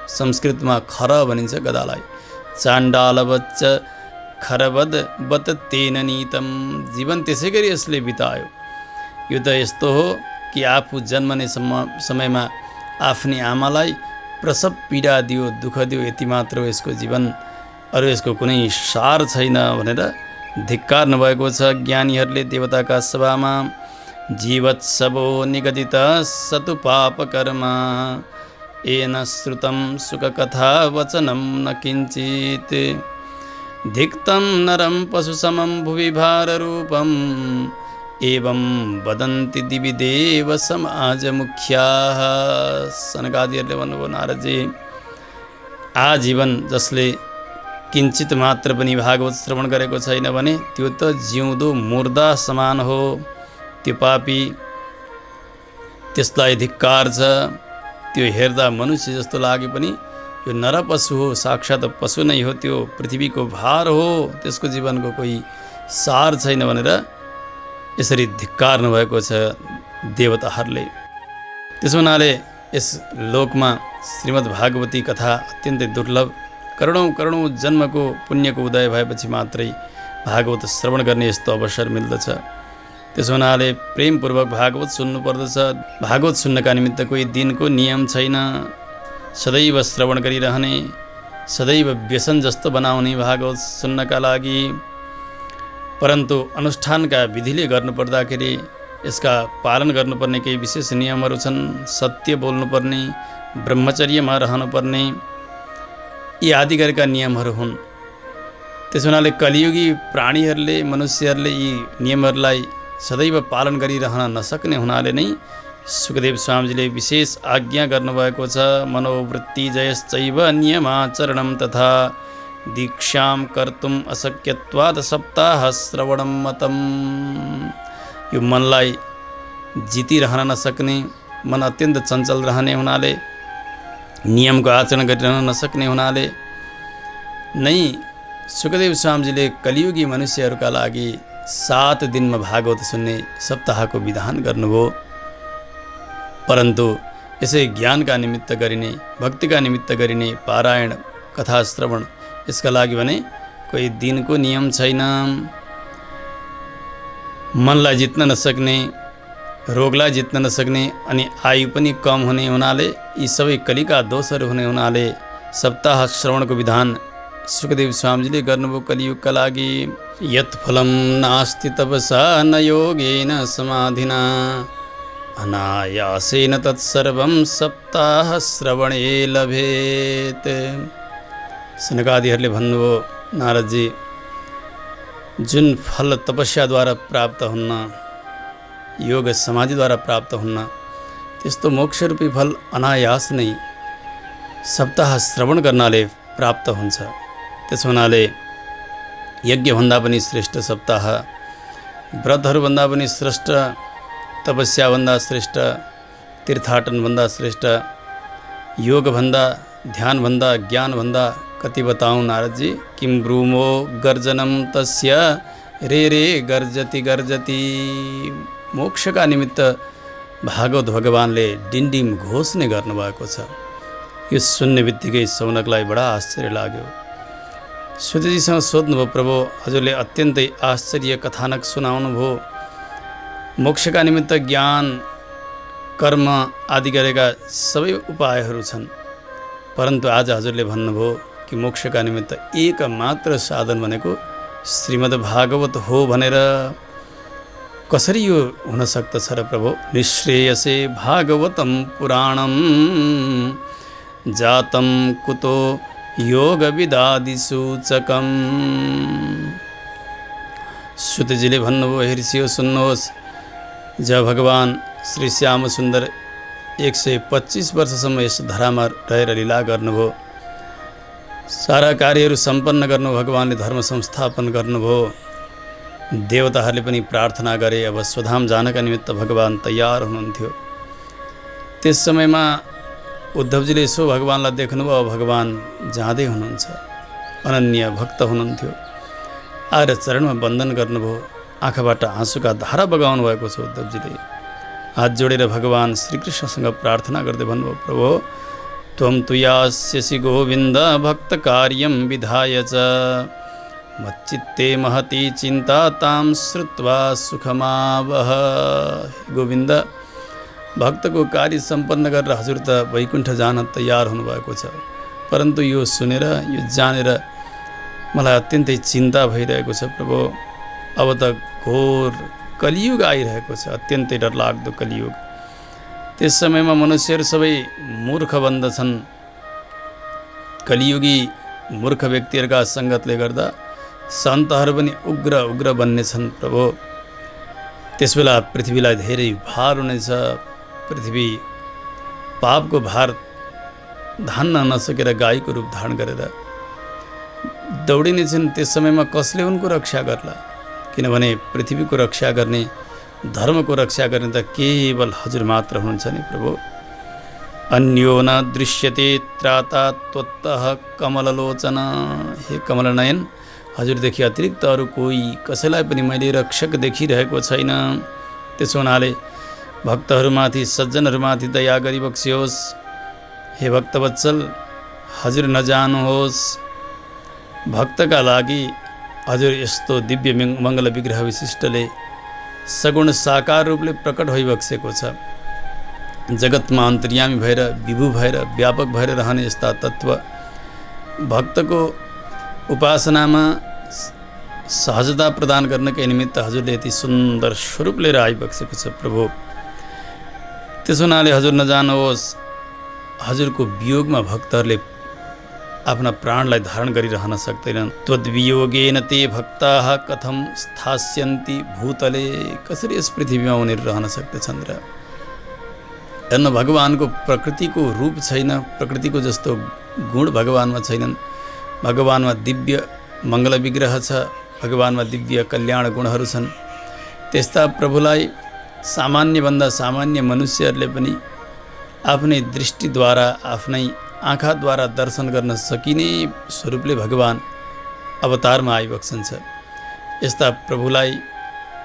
संस्कृतमा खर भनिन्छ गधालाई। चाण्डालवच्च खरवद बत तेन नीतम, जीवन त्यसै गरी यसले बितायो। यो त यस्तो हो कि आफू जन्मने समयमा आफ्नी आमालाई प्रसव पीडा दियो, दुःख दियो, यति मात्र हो यसको जीवन, अरू यसको कुनै सार छैन भनेर धिक्कार नभएको छ ज्ञानीहरूले देवताका सभामा। जीवत्सवो निगदित सतु पापकर्मा येन श्रुतं सुखकथा वचनं न किञ्चित् धिक्तं नरं पशुसमं भुवि भाररूपम् एवं वदन्ति दिवि देव समाज मुख्याः। सनकादिहरूले भन्नुभयो, नारदजी आजीवन जसले किञ्चित मात्र पनि भागवत श्रवण गरेको छैन भने त्यो त जिउँदो मुर्दा समान हो, त्यो पापी, त्यसलाई धिक्कार छ। त्यो हेर्दा मनुष्य जस्तो लागे पनि यो नरपशु हो, साक्षात् पशु नै हो, त्यो पृथ्वीको भार हो, त्यसको जीवनको कोही सार छैन भनेर यसरी धिक्कार नभएको छ देवताहरूले। त्यसो हुनाले यस लोकमा श्रीमद् भागवती कथा अत्यन्तै दुर्लभ, करोडौँ जन्मको पुण्यको उदय भएपछि मात्रै भागवत श्रवण गर्ने यस्तो अवसर मिल्दछ। त्यसो हुनाले प्रेमपूर्वक भागवत सुन्नु पर्दछ। भागवत सुन्नका निमित्त कोही दिनको नियम छैन, सदैव श्रवण गरिरहने, सदैव व्यसन जस्तो बनाउने भागवत सुन्नका लागि। परन्तु अनुष्ठानका विधिले गर्नुपर्दाखेरि यसका पालन गर्नुपर्ने केही विशेष नियमहरू छन्। सत्य बोल्नुपर्ने, ब्रह्मचर्यमा रहनुपर्ने, यी आदि गरेका नियमहरू हुन्। त्यसो हुनाले कलियुगी प्राणीहरूले, मनुष्यहरूले यी नियमहरूलाई सदैव पालन गरिरहन नसक्ने हुनाले नै सुखदेव स्वामीजीले विशेष आज्ञा गर्नुभएको छ। मनोवृत्ति जयश्चैव नियमाचरणं तथा दीक्षां कर्तुम् अशक्यत्वात् सप्ताह श्रवणं मतम। यो मनलाई जितिरहन नसक्ने, मन अत्यन्त चञ्चल रहने हुनाले, नियमको आचरण गरिरहन नसक्ने हुनाले नै सुखदेव स्वामीजीले कलियुगी मनुष्यहरूका लागि 7 दिनमा भागवत सुन्ने सप्ताहको विधान गर्नुभयो। परन्तु यसै ज्ञानका निमित्त गरिने, भक्तिका निमित्त गरिने पारायण, कथा श्रवण, यसका लागि भने कोही दिनको नियम छैन। मनलाई जित्न नसक्ने, रोगलाई जित्न नसक्ने अनि आयु पनि कम हुने हुनाले, यी सबै कलिका दोषहरू हुने हुनाले सप्ताह श्रवणको विधान सुखदेव स्वामीजीले गर्नुभयो कलियुगका लागि। यत् फलं नास्ति तपसा न योगेन समाधिना अनायासेन तत्सर्वं सप्ताह श्रवणे लभेत्। सनकादिहरूले भन्नुभयो, नारदजी जुन फल तपस्याद्वारा प्राप्त हुन्न, योग समाधिद्वारा प्राप्त हुन्न, त्यस्तो मोक्षरूपी फल अनायास नै सप्ताह श्रवण गर्नाले प्राप्त हुन्छ। त्यसो हुनाले यज्ञभन्दा पनि श्रेष्ठ सप्ताह, व्रतहरूभन्दा पनि श्रेष्ठ, तपस्याभन्दा श्रेष्ठ, तीर्थाटनभन्दा श्रेष्ठ, योगभन्दा, ध्यानभन्दा, ज्ञानभन्दा कति बताऊँ नारदजी। किं ब्रूमो गर्जनं तस्य रे रे गर्जति गर्जति। मोक्षका निमित्त भागवत भगवानले डिन्डिम घोष नै गर्नुभएको छ। यो सुन्ने बित्तिकै सौनकलाई बडा आश्चर्य लाग्यो। सूर्यजीसँग सोध्नुभयो, प्रभु हजुरले अत्यन्तै आश्चर्य कथानक सुनाउनुभयो, मोक्षका निमित्त ज्ञान, कर्म आदि गरेका सबै उपायहरू छन्, परन्तु आज हजुरले भन्नुभयो कि मोक्षका निमित्त एक मात्र साधन भनेको श्रीमद् भागवत हो भनेर। कसरी यो हुन सक्दछ र प्रभु? निश्रेयसे भागवतं पुराणं जातं कुतो योगविदादिसूचकम्। श्रुतजीले भन्नुभयो, हेर्सियो सुन्नुहोस्, जब भगवान श्री श्याम सुन्दर 125 वर्षसम्म यस धरामा रहेर लीला गर्नुभयो, सारा कार्यहरू सम्पन्न गर्नु, भगवानले धर्म संस्थापन गर्नुभयो, देवताहरूले पनि प्रार्थना गरे। अब स्वधाम जानका निमित्त भगवान तयार हुनुहुन्थ्यो। त्यस समयमा उद्धवजीले यसो भगवानलाई देख्नुभयो, भगवान जाँदै हुनुहुन्छ, अनन्य भक्त हुनुहुन्थ्यो। आएर चरणमा वन्दन गर्नुभयो, आँखाबाट आँसुका धारा बगाउनु भएको छ। उद्धवजीले हात जोडेर भगवान श्रीकृष्णसँग प्रार्थना गर्दै भन्नुभयो, प्रभु त्वं तु यास्यसि गोविन्द भक्त कार्यं विधाय च मच्चित्ते महती चिन्ता तां श्रुत्वा सुखमावह। गोविन्द, भक्तको कार्य सम्पन्न गरेर हजुर त वैकुण्ठ जान तयार हुनुभएको छ, परन्तु यो सुनेर, यो जानेर मलाई अत्यन्तै चिन्ता भइरहेको छ प्रभु। अब त घोर कलियुग आइरहेको छ, अत्यन्तै डरलाग्दो कलियुग। त्यस समयमा मनुष्यहरू सबै मूर्ख बन्दछन्। कलियुगी मूर्ख व्यक्तिहरूका सङ्गतले गर्दा सन्तहरू पनि उग्र उग्र बन्नेछन् प्रभु। त्यसबेला पृथ्वीलाई धेरै भार हुनेछ। पृथ्वी पापको भार धान्न नसकेर गाईको रूप धारण गरेर दौडिनेछन्। त्यस समयमा कसले उनको रक्षा गर्ला? किनभने पृथ्वीको रक्षा गर्ने, धर्मको रक्षा गर्ने त केवल हजुर मात्र हुनुहुन्छ नि प्रभु। अन्यो न दृश्यते त्राता त्वत्तः कमललोचन। हे कमलनयन, हजुरदेखि अतिरिक्त अरू कोही कसैलाई पनि मैले रक्षक देखिरहेको छैन। त्यसो हुनाले भक्तहरूमाथि, सज्जनहरूमाथि दया गरिबक्सियोस्। हे भक्तवत्सल, हजुर नजानुहोस्। भक्तका लागि हजुर यस्तो दिव्य मङ्गल विग्रह विशिष्टले सगुण साकार रूपले प्रकट भइबक्सेको छ। जगतमा अन्तर्यामी भएर, विभु भएर, व्यापक भएर रहने यस्ता तत्त्व भक्तको उपासनामा सहजता प्रदान गर्नकै निमित्त हजुरले यति सुन्दर स्वरूप लिएर आइबक्सेको छ प्रभु। त्यसो हुनाले हजुर नजानुहोस्। हजुरको वियोगमा भक्तहरूले आफ्ना प्राणलाई धारण गरिरहन सक्दैनन्। त्वद्वियोगेन ते भक्ताः कथं स्थास्यन्ति भूतले। कसरी यस पृथ्वीमा उनीहरू रहन सक्दछन् र? हेर्नु, भगवानको प्रकृतिको रूप छैन, प्रकृतिको जस्तो गुण भगवानमा छैनन्। भगवानमा दिव्य मङ्गल विग्रह छ, भगवानमा दिव्य कल्याण गुणहरू छन्। त्यस्ता प्रभुलाई सामान्यभन्दा सामान्य मनुष्यहरूले पनि आफ्नै दृष्टिद्वारा, आफ्नै आँखाद्वारा दर्शन गर्न सकिने स्वरूपले भगवान अवतारमा आइबक्सन्छ। यस्ता प्रभुलाई,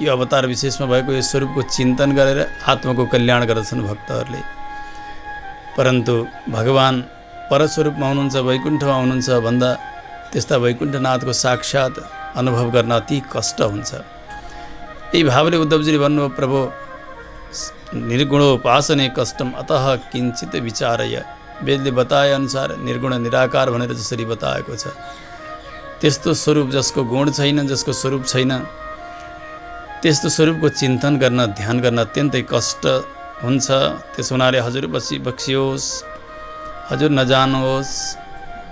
यो अवतार विशेषमा भएको यो स्वरूपको चिन्तन गरेर आत्माको कल्याण गर्दछन् भक्तहरूले। परन्तु भगवान परस्वरूपमा हुनुहुन्छ, वैकुण्ठमा हुनुहुन्छ भन्दा त्यस्ता वैकुण्ठनाथको साक्षात् अनुभव गर्न अति कष्ट हुन्छ। यही भावले उद्धवजीले भन्नुभयो, प्रभु निर्गुणोपासने कष्टम अतः किञ्चित विचारय। वेदले बताए अनुसार निर्गुण निराकार भनेर जसरी बताएको छ, त्यस्तो स्वरूप जसको गुण छैन, जसको स्वरूप छैन, त्यस्तो स्वरूपको चिन्तन गर्न, ध्यान गर्न अत्यन्तै कष्ट हुन्छ। त्यसो हुनाले हजुर बक्सियोस्, हजुर नजानुहोस्।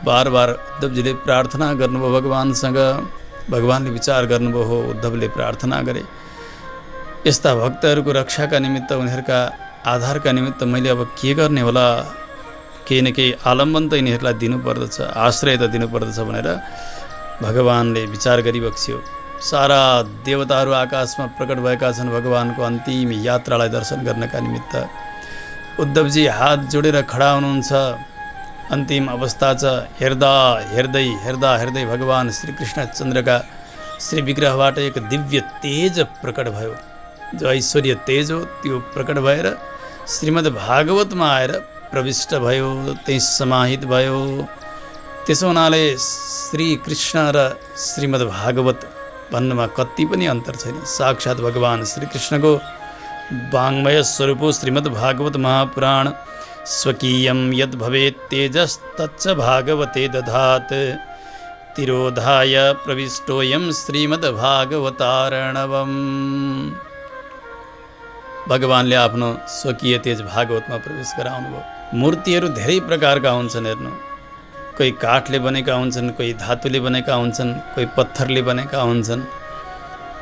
बार बार उद्धवजीले प्रार्थना गर्नुभयो भगवानसँग। भगवानले विचार गर्नुभयो हो, उद्धवले प्रार्थना गरे, यस्ता भक्तहरूको रक्षाका निमित्त, उनीहरूका आधारका निमित्त मैले अब के गर्ने होला? केही न केही आलम्बन त यिनीहरूलाई दिनुपर्दछ, आश्रय त दिनुपर्दछ भनेर भगवानले विचार गरिबक्सियो। सारा देवताहरू आकाशमा प्रकट भएका छन् भगवानको अन्तिम यात्रालाई दर्शन गर्नका निमित्त। उद्धवजी हात जोडेर खडा हुनुहुन्छ। अन्तिम अवस्था छ। हेर्दा हेर्दै हेर्दा हेर्दै भगवान श्रीकृष्णचन्द्रका श्री विग्रहबाट एक दिव्य तेज प्रकट भयो। जो ऐश्वर्य तेज हो त्यो प्रकट भएर श्रीमद् भागवतमा आएर प्रविष्ट भयो, त्यही समाहित भयो। त्यसो हुनाले श्रीकृष्ण र श्रीमद् भागवत भन्नुमा कति पनि अन्तर छैन। साक्षात् भगवान श्रीकृष्णको वाङ्मय स्वरूप श्रीमद् भागवत महापुराण स्वकीयं यद् भवेत् तेजस्तच्च भागवते दधात् तिरोधाय प्रविष्टोऽयं श्रीमद् भागवतार्णवम्। भगवानले आफ्नो स्वकीय तेज भागवतमा प्रवेश गराउनु भयो। मूर्तिहरू धेरै प्रकारका हुन्छन् हेर्नु, कोही काठले बनेका हुन्छन्, कोही धातुले बनेका हुन्छन्, कोही पत्थरले बनेका हुन्छन्,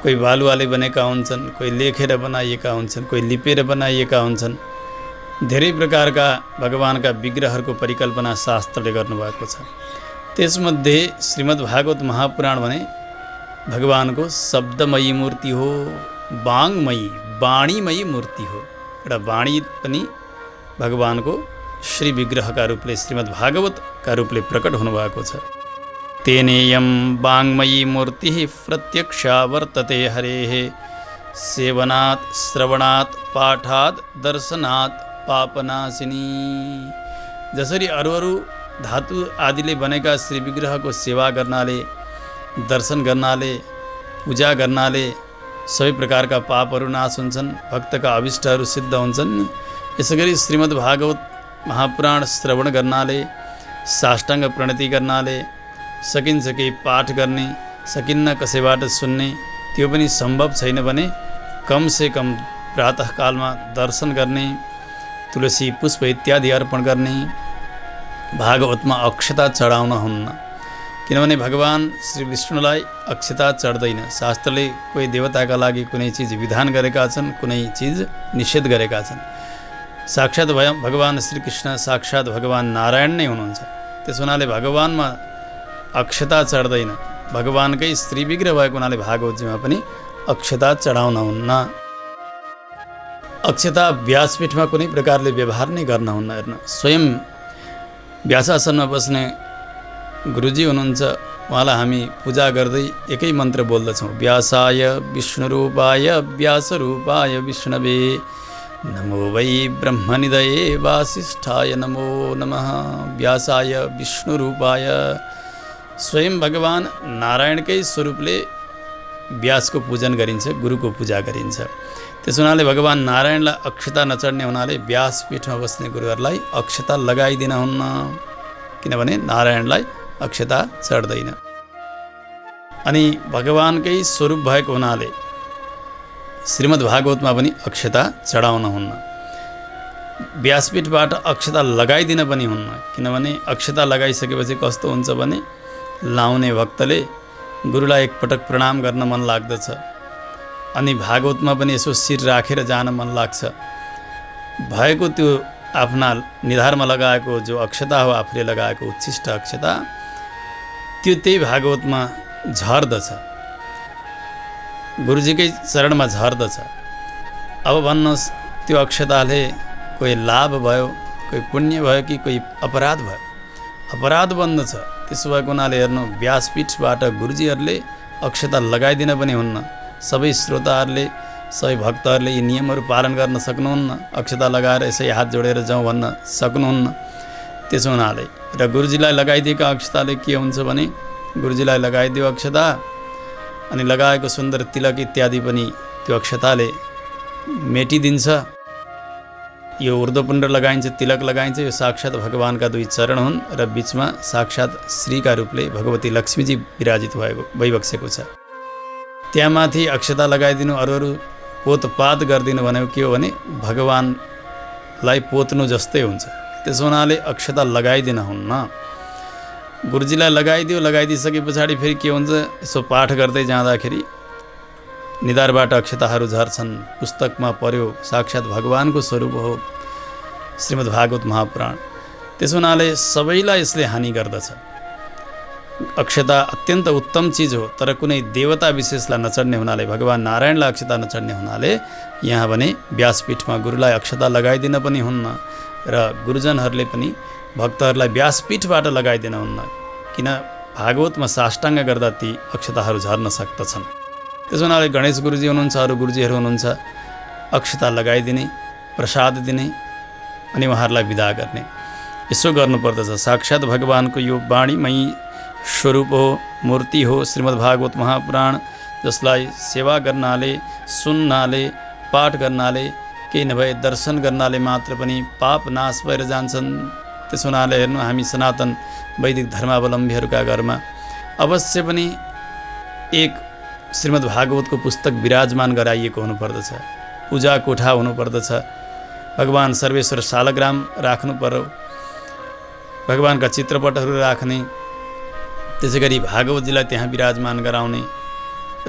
कोही बालुवाले बनेका हुन्छन्, कोही लेखेर बनाइएका हुन्छन्, कोही लिपेर बनाइएका हुन्छन्। धेरै प्रकारका भगवानका विग्रहहरूको परिकल्पना शास्त्रले गर्नुभएको छ। त्यसमध्ये श्रीमद् भागवत महापुराण भने भगवानको शब्दमयी मूर्ति हो, वाङ्मयी वाणीमयी मूर्ति हो। एउटा वाणी पनि भगवानको श्री विग्रहका रूपले श्रीमद् भागवतका रूपले प्रकट हुनुभएको छ। तेनेयं वाङ्मयी मूर्ति प्रत्यक्षा वर्तते हरेः सेवनात् श्रवणात् पाठात् दर्शनात् पापनाशिनी। जसरी अरू अरू धातु आदिले बनेका श्री विग्रहको सेवा गर्नाले, दर्शन गर्नाले, पूजा गर्नाले सबै प्रकारका पापहरू नाश हुन्छन्, भक्तका अभिष्टहरू सिद्ध हुन्छन्। यसैगरी श्रीमद् भागवत महापुराण श्रवण गर्नाले, साष्टाङ्ग प्रणति गर्नाले, सकिन्छ केही पाठ गर्ने, सकिन्न कसैबाट सुन्ने, त्यो पनि सम्भव छैन भने कमसे कम प्रातःकालमा दर्शन गर्ने, तुलसी पुष्प इत्यादि अर्पण गर्ने, भागवतमा अक्षता चढाउन हुन्न। किनभने भगवान श्री विष्णुलाई अक्षता चढ्दैन। शास्त्रले कोही देवताका लागि कुनै चिज विधान गरेका छन्, कुनै चिज निषेध गरेका छन्। साक्षात् भगवान श्रीकृष्ण साक्षात् भगवान नारायण नै हुनुहुन्छ। त्यस हुनाले भगवानमा अक्षता चढ्दैन। भगवानकै श्री विग्रह भएको हुनाले भागवतजीमा पनि अक्षता चढाउन हुन्न। अक्षता व्यासपीठमा कुनै प्रकारले व्यवहार नै गर्न हुन्न। हेर्न, स्वयं व्यासासनमा बस्ने गुरुजी हुनुहुन्छ, उहाँलाई हामी पूजा गर्दै एकै मन्त्र बोल्दछौँ, व्यासाय विष्णुरूपाय व्यासरूपाय विष्णवे नमो वै ब्रह्मनिधये वासिष्ठाय नमो नमः। व्यासाय विष्णुरूपाय, स्वयं भगवान नारायणकै स्वरूपले व्यासको पूजन गरिन्छ, गुरुको पूजा गरिन्छ। त्यस हुनाले भगवान नारायणलाई अक्षता नचढ्ने हुनाले व्यासपीठमा बस्ने गुरुहरूलाई अक्षता लगाइदिन हुन्न, किनभने नारायणलाई अक्षता चढ्दैन। अनि भगवानकै स्वरूप भएको हुनाले श्रीमद् भागवतमा पनि अक्षता चढाउन हुन्न। व्यासपीठबाट अक्षता लगाइदिन पनि हुन्न, किनभने अक्षता लगाइसकेपछि कस्तो हुन्छ भने लाउने भक्तले गुरुलाई एकपटक प्रणाम गर्न मन लाग्दछ, अनि भागवतमा पनि यसो शिर राखेर जान मन लाग्छ। भएको त्यो आफ्ना निधारमा लगाएको जो अक्षता हो, आफूले लगाएको उच्छिष्ट अक्षता, त्यो त्यही भागवतमा झर्दछ, गुरुजीकै चरणमा झर्दछ। अब भन्नुहोस्, त्यो अक्षताले कोही लाभ भयो, कोही पुण्य भयो कि कोही अपराध भयो? अपराध बन्दछ। त्यसो भएको हुनाले हेर्नु, व्यासपीठबाट गुरुजीहरूले अक्षता लगाइदिन पनि हुन्न। सबै श्रोताहरूले, सबै भक्तहरूले यी नियमहरू पालन गर्न सक्नुहुन्न। अक्षता लगाएर यसै हात जोडेर जाउँ भन्न सक्नुहुन्न। त्यसो हुनाले र गुरुजीलाई लगाइदिएका अक्षताले के हुन्छ भने, गुरुजीलाई लगाइदियो अक्षता अनि लगाएको सुन्दर तिलक इत्यादि पनि त्यो अक्षताले मेटिदिन्छ। यो ऊर्ध्वपुण्ड लगाइन्छ, तिलक लगाइन्छ, यो साक्षात् भगवानका दुई चरण हुन् र बिचमा साक्षात् श्रीका रूपले भगवती लक्ष्मीजी विराजित भइबसेको छ। त्यहाँ माथि अक्षता लगाइदिनु, अरू अरू पोतपात गरिदिनु भनेको के हो भने भगवानलाई पोत्नु जस्तै हुन्छ। त्यसो हुनाले अक्षता लगाइदिन हुन्न। गुरुजीलाई लगाइदियो, लगाइदिइसके पछाडि फेरि के हुन्छ, यसो पाठ गर्दै जाँदाखेरि निधारबाट अक्षताहरू झर्छन्। पुस्तकमा पर्यो, साक्षात् भगवानको स्वरूप हो श्रीमद् भागवत महापुराण। त्यसो हुनाले सबैलाई यसले हानि गर्दछ। अक्षता अत्यन्त उत्तम चिज हो, तर कुनै देवता विशेषलाई नचढ्ने हुनाले, भगवान नारायणलाई अक्षता नचढ्ने हुनाले यहाँ भने व्यासपीठमा गुरुलाई अक्षता लगाइदिन पनि हुन्न र गुरुजनहरूले पनि भक्तहरूलाई व्यासपीठबाट लगाइदिन हुन्न, किन भागवतमा साष्टाङ्ग गर्दा ती अक्षताहरू झर्न सक्दछन्। त्यसो हुनाले गणेश गुरुजी हुनुहुन्छ, अरू गुरुजीहरू हुनुहुन्छ, अक्षता लगाइदिने, प्रसाद दिने अनि उहाँहरूलाई विदा गर्ने, यसो गर्नुपर्दछ। साक्षात् भगवानको यो वाणीमयी स्वरूप हो, मूर्ति हो श्रीमद् भागवत महापुराण, जसलाई सेवा गर्नाले, सुन्नाले, पाठ गर्नाले, केही नभए दर्शन गर्नाले मात्र पनि पाप नाश भएर जान्छन्। त्यसो हुनाले हेर्नु, हामी सनातन वैदिक धर्मावलम्बीहरूका घरमा अवश्य पनि एक श्रीमद् भागवतको पुस्तक विराजमान गराइएको हुनुपर्दछ। पूजा कोठा हुनुपर्दछ। भगवान् सर्वेश्वर शालग्राम राख्नु पर्यो, भगवान्का चित्रपटहरू राख्ने, त्यसै गरी भागवतजीलाई त्यहाँ विराजमान गराउने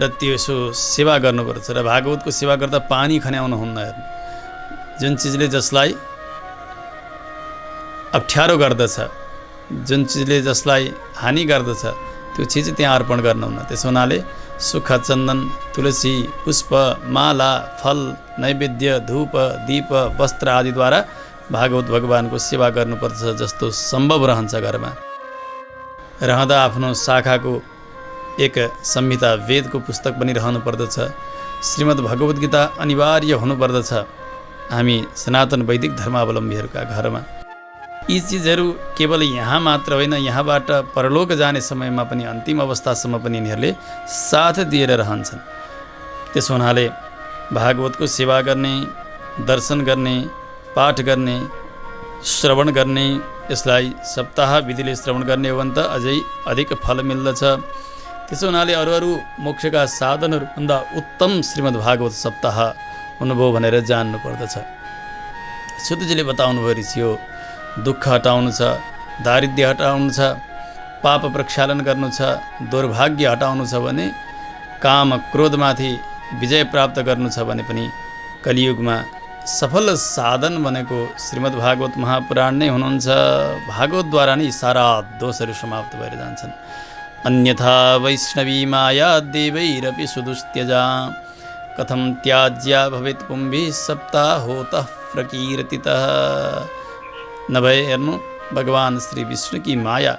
र त्यसो सेवा गर्नुपर्छ। र भागवतको सेवा गर्दा पानी खन्याउनु हुन्न। हेर्नु, जुन चिजले जसलाई अप्ठ्यारो गर्दछ, जुन चिजले जसलाई हानि गर्दछ, त्यो चिज त्यहाँ अर्पण गर्नुहुन्न। त्यसो हुनाले सुख, चन्दन, तुलसी, पुष्प, माला, फल, नैवेद्य, धूप, दीप, वस्त्र आदिद्वारा भागवत भगवानको सेवा गर्नुपर्छ जस्तो सम्भव रहन्छ। घरमा रहँदा आफ्नो शाखाको एक संहिता वेदको पुस्तक पनि रहनुपर्दछ। श्रीमद् भगवत गीता अनिवार्य हुनुपर्दछ हामी सनातन वैदिक धर्मावलम्बीहरूका घरमा। यी चिजहरू केवल यहाँ मात्र होइन, यहाँबाट परलोक जाने समयमा पनि, अन्तिम अवस्थासम्म पनि यिनीहरूले साथ दिएर रहन्छन्। त्यसो हुनाले भागवतको सेवा गर्ने, दर्शन गर्ने, पाठ गर्ने, श्रवण गर्ने, यसलाई सप्ताह विधिले श्रवण गर्ने हो भने त अझै अधिक फल मिल्दछ। त्यसो हुनाले अरू मोक्षका साधनहरूभन्दा उत्तम श्रीमद् भागवत सप्ताह हुनुभयो भनेर जान्नु पर्दछ। सुतजीले बताउनु भयो, ऋषि हो, दुःख हटाउनु छ, दारिद्र्य हटाउनु छ, पाप प्रक्षालन गर्नु छ, दुर्भाग्य हटाउनु छ भने, काम क्रोधमाथि विजय प्राप्त गर्नु छ भने पनि कलियुगमा सफल साधन भनेको श्रीमद् भागवत महापुराण नै हुनुहुन्छ। भागवतद्वारा नै सारा दोषहरू समाप्त भएर जान्छन्। अन्यथा वैष्णवी माया देवैरपि सुदुस्त्यजा कथं त्याज्या भवेत् पुंभिः सप्ताहोतः प्रकीर्तितः। नभए हेर्नु, भगवान् श्री विष्णुकी माया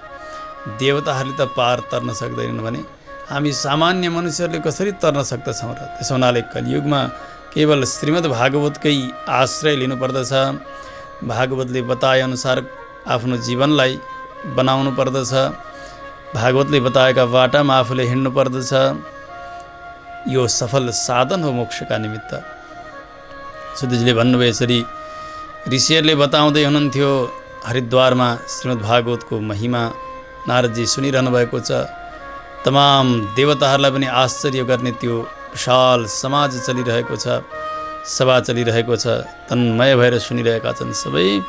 देवताहरूले त पार तर्न सक्दैनन् भने हामी सामान्य मनुष्यहरूले कसरी तर्न सक्दछौँ र? त्यसो हुनाले कलियुगमा केवल श्रीमद् भागवतकै आश्रय लिनुपर्दछ। भागवतले बताएअनुसार आफ्नो जीवनलाई बनाउनु पर्दछ। भागवतले बताएका बाटामा आफूले हिँड्नु पर्दछ। यो सफल साधन हो मोक्षका निमित्त। सुतजीले भन्नुभयो, यसरी ऋषिहरूले बताउँदै हुनुहुन्थ्यो। हरिद्वारमा श्रीमद् भागवतको महिमा नारदजी सुनिरहनु भएको छ। तमाम देवताहरूलाई पनि आश्चर्य गर्ने त्यो विशाल समाज चलिरहेको छ, सभा चलिरहेको छ, तन्मय भएर सुनिरहेका छन् सबै।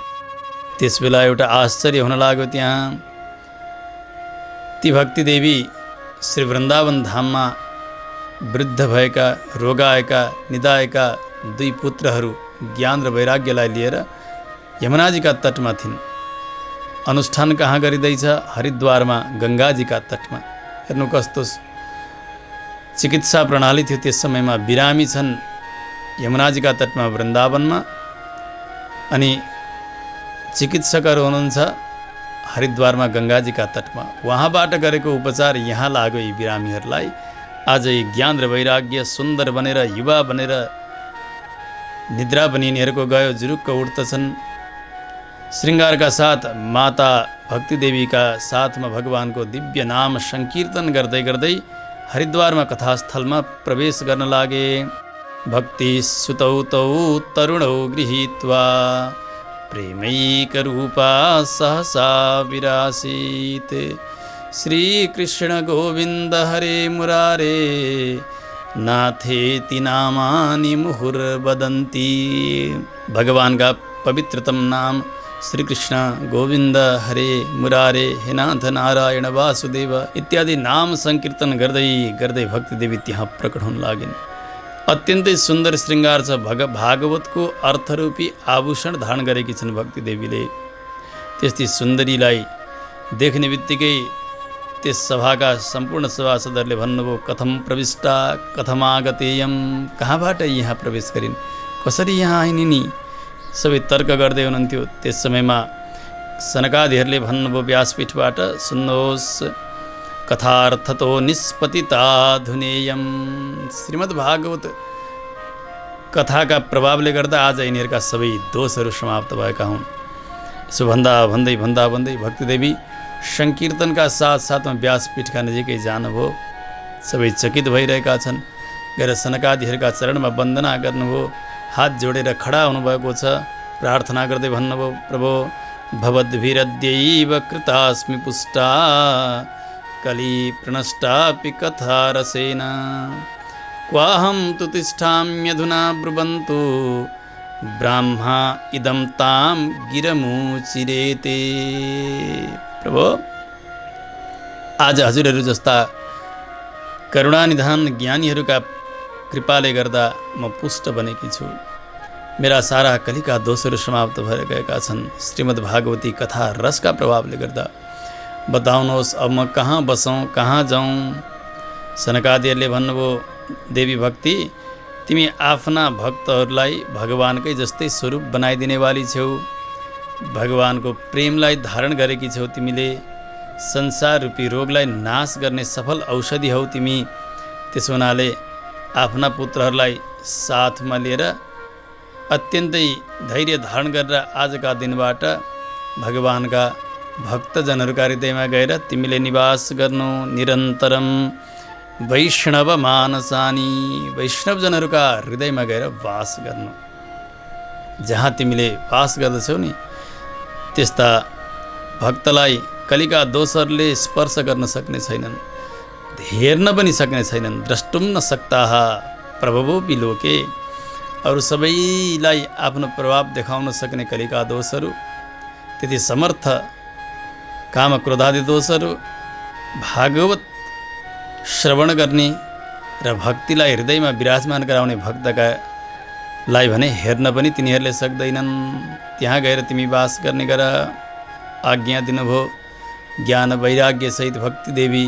त्यसबेला एउटा आश्चर्य हुन लाग्यो त्यहाँ। ती भक्ति देवी श्री वृन्दावन धाममा वृद्ध भएका, रोगाएका, निदाएका दुई पुत्रहरू ज्ञान र वैराग्यलाई लिएर यमुनाजीका तटमा थिइन्। अनुष्ठान कहाँ गरिँदैछ? हरिद्वारमा गङ्गाजीका तटमा। हेर्नु कस्तो चिकित्सा प्रणाली थियो त्यस समयमा। बिरामी छन् यमुनाजीका तटमा वृन्दावनमा, अनि चिकित्सकहरू हुनुहुन्छ हरिद्वारमा गङ्गाजीका तटमा। वहाँबाट गरेको उपचार यहाँ लाग्यो यी बिरामीहरूलाई। आज ज्ञान र वैराग्य सुन्दर बनेर, युवा बनेर, निद्रा पनि यिनीहरूको गयो, जुरुक्क उठ्दछन्। श्रृङ्गारका साथ माता भक्ति देवीका साथमा भगवानको दिव्य नाम सङ्कीर्तन गर्दै गर्दै हरिद्वारमा कथास्थलमा प्रवेश गर्न लागे। भक्ति सुतौ तौ तरुणौ गृहीत्वा प्रेमैकरूपा सहसा विरासीत्। श्रीकृष्ण गोविन्द हरे मुरारे नाथेति नामानि मुहुर्वदन्ति। भगवानका पवित्रतम नाम श्री कृष्ण गोविन्द हरे मुरारे, हे नाथ नारायण वासुदेव इत्यादि नाम संकीर्तन गर्दै गर्दै भक्ति देवी त्यहाँ प्रकट हुन लागिन्। अत्यन्तै सुन्दर श्रृङ्गार छ। भागवतको अर्थरूपी आभूषण धारण गरेकी छन् भक्ति देवीले। त्यस्तै सुन्दरीलाई देख्ने बित्तिकै त्यस सभाका सम्पूर्ण सभासदहरूले भन्नुभयो, कथम प्रविष्टा कथमागतेयम, कहाँबाट यहाँ प्रवेश गरिन्, कसरी यहाँ आइन् नि? सबै तर्क गर्दै हुनुहुन्थ्यो। त्यस समयमा सनकादिहरूले भन्नुभयो व्यासपीठबाट, सुन्नुहोस्, कथार्थतो निष्पतिता धुनेयम। श्रीमद् भागवत कथाका प्रभावले गर्दा आज यिनीहरूका सबै दोषहरू समाप्त भएका हुन्। यसो भन्दै भक्ति देवी सङ्कीर्तनका साथसाथमा व्यासपीठका नजिकै जानुभयो। सबै चकित भइरहेका छन्। गएर सनकादिहरूका चरणमा वन्दना गर्नुभयो। हात जोडेर खडा हुनुभएको छ। प्रार्थना गर्दै भन्नुभयो, प्रभो भवद्भिरद्यैव कृतास्मि पुष्टा कली प्रणष्टापि कथा रसेन क्वाहं तु तिष्ठाम्यधुना ब्रुवन्तु ब्राह्मा इदं तां गिरमुचिरेते। प्रभु, आज हजुरहरू जस्ता करुणानिधान ज्ञानीहरूका कृपाले गर्दा म पुष्ट बनेकी छु। मेरा सारा कलिका दोषहरू समाप्त भएर गएका छन्। श्रीमद् भागवती कथा रसका प्रभावले गर्दा बताउनुहोस् अब म कहाँ बसौँ, कहाँ जाउँ। सनकादिहरूले भन्नुभयो, देवी भक्ति, तिमी आफ्ना भक्तहरूलाई भगवानकै जस्तै स्वरूप बनाइदिने वाली छेउ। भगवानको प्रेमलाई धारण गरेकी छौ तिमीले। संसार रूपी रोगलाई नाश गर्ने सफल औषधि हौ तिमी। त्यसो हुनाले आफ्ना पुत्रहरूलाई साथमा लिएर अत्यन्तै धैर्य धारण गरेर आजका दिनबाट भगवानका भक्तजनहरूका हृदयमा गएर तिमीले निवास गर्नु। निरन्तरम वैष्णव मानसानी, वैष्णवजनहरूका हृदयमा गएर वास गर्नु। जहाँ तिमीले वास गर्दछौ नि त्यस्ता भक्तलाई कलिका दोषहरूले स्पर्श गर्न सक्ने छैनन्, हेर्न पनि सक्ने छैनन्। द्रष्टुम न सक्ताः प्रभवो विलोके। अरू सबैलाई आफ्नो प्रभाव देखाउन सक्ने कलिका दोषहरू, त्यति समर्थ काम क्रोधादि दोषहरू भागवत श्रवण गर्ने र भक्तिलाई हृदयमा विराजमान गराउने भक्तका लाई भने हेर्न पनि तिनीहरूले सक्दैनन्। त्यहाँ गएर तिमी वास गर्ने गर आज्ञा दिनुभयो। ज्ञान वैराग्य सहित भक्ति देवी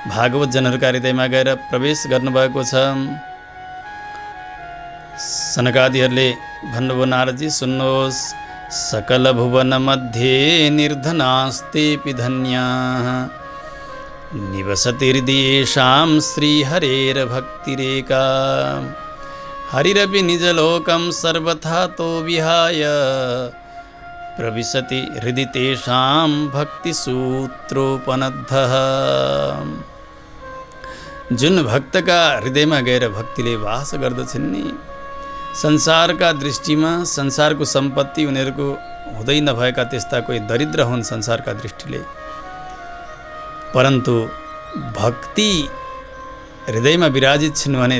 भागवत जनहरूका हृदयमा गएर प्रवेश गर्नुभएको छ। सनकादिहरूले भन्नुभयो, नारदजी सुन्नुहोस्, सकल भुवन मध्ये निर्धनास्तेऽपि धन्याः निवसति हृदयेषां श्रीहरेर्भक्तिरेका। हरिरपि निजलोकं सर्वथा तो विहाय प्रविशति हृदि तेषां भक्तिसूत्रोपनद्धः। जुन भक्तका हृदयमा गएर भक्तिले वास गर्दछन् नि, संसारका दृष्टिमा संसारको सम्पत्ति उनीहरूको हुँदै नभएका त्यस्ता कोही दरिद्र हुन् संसारका दृष्टिले, परन्तु भक्ति हृदयमा विराजित छिन् भने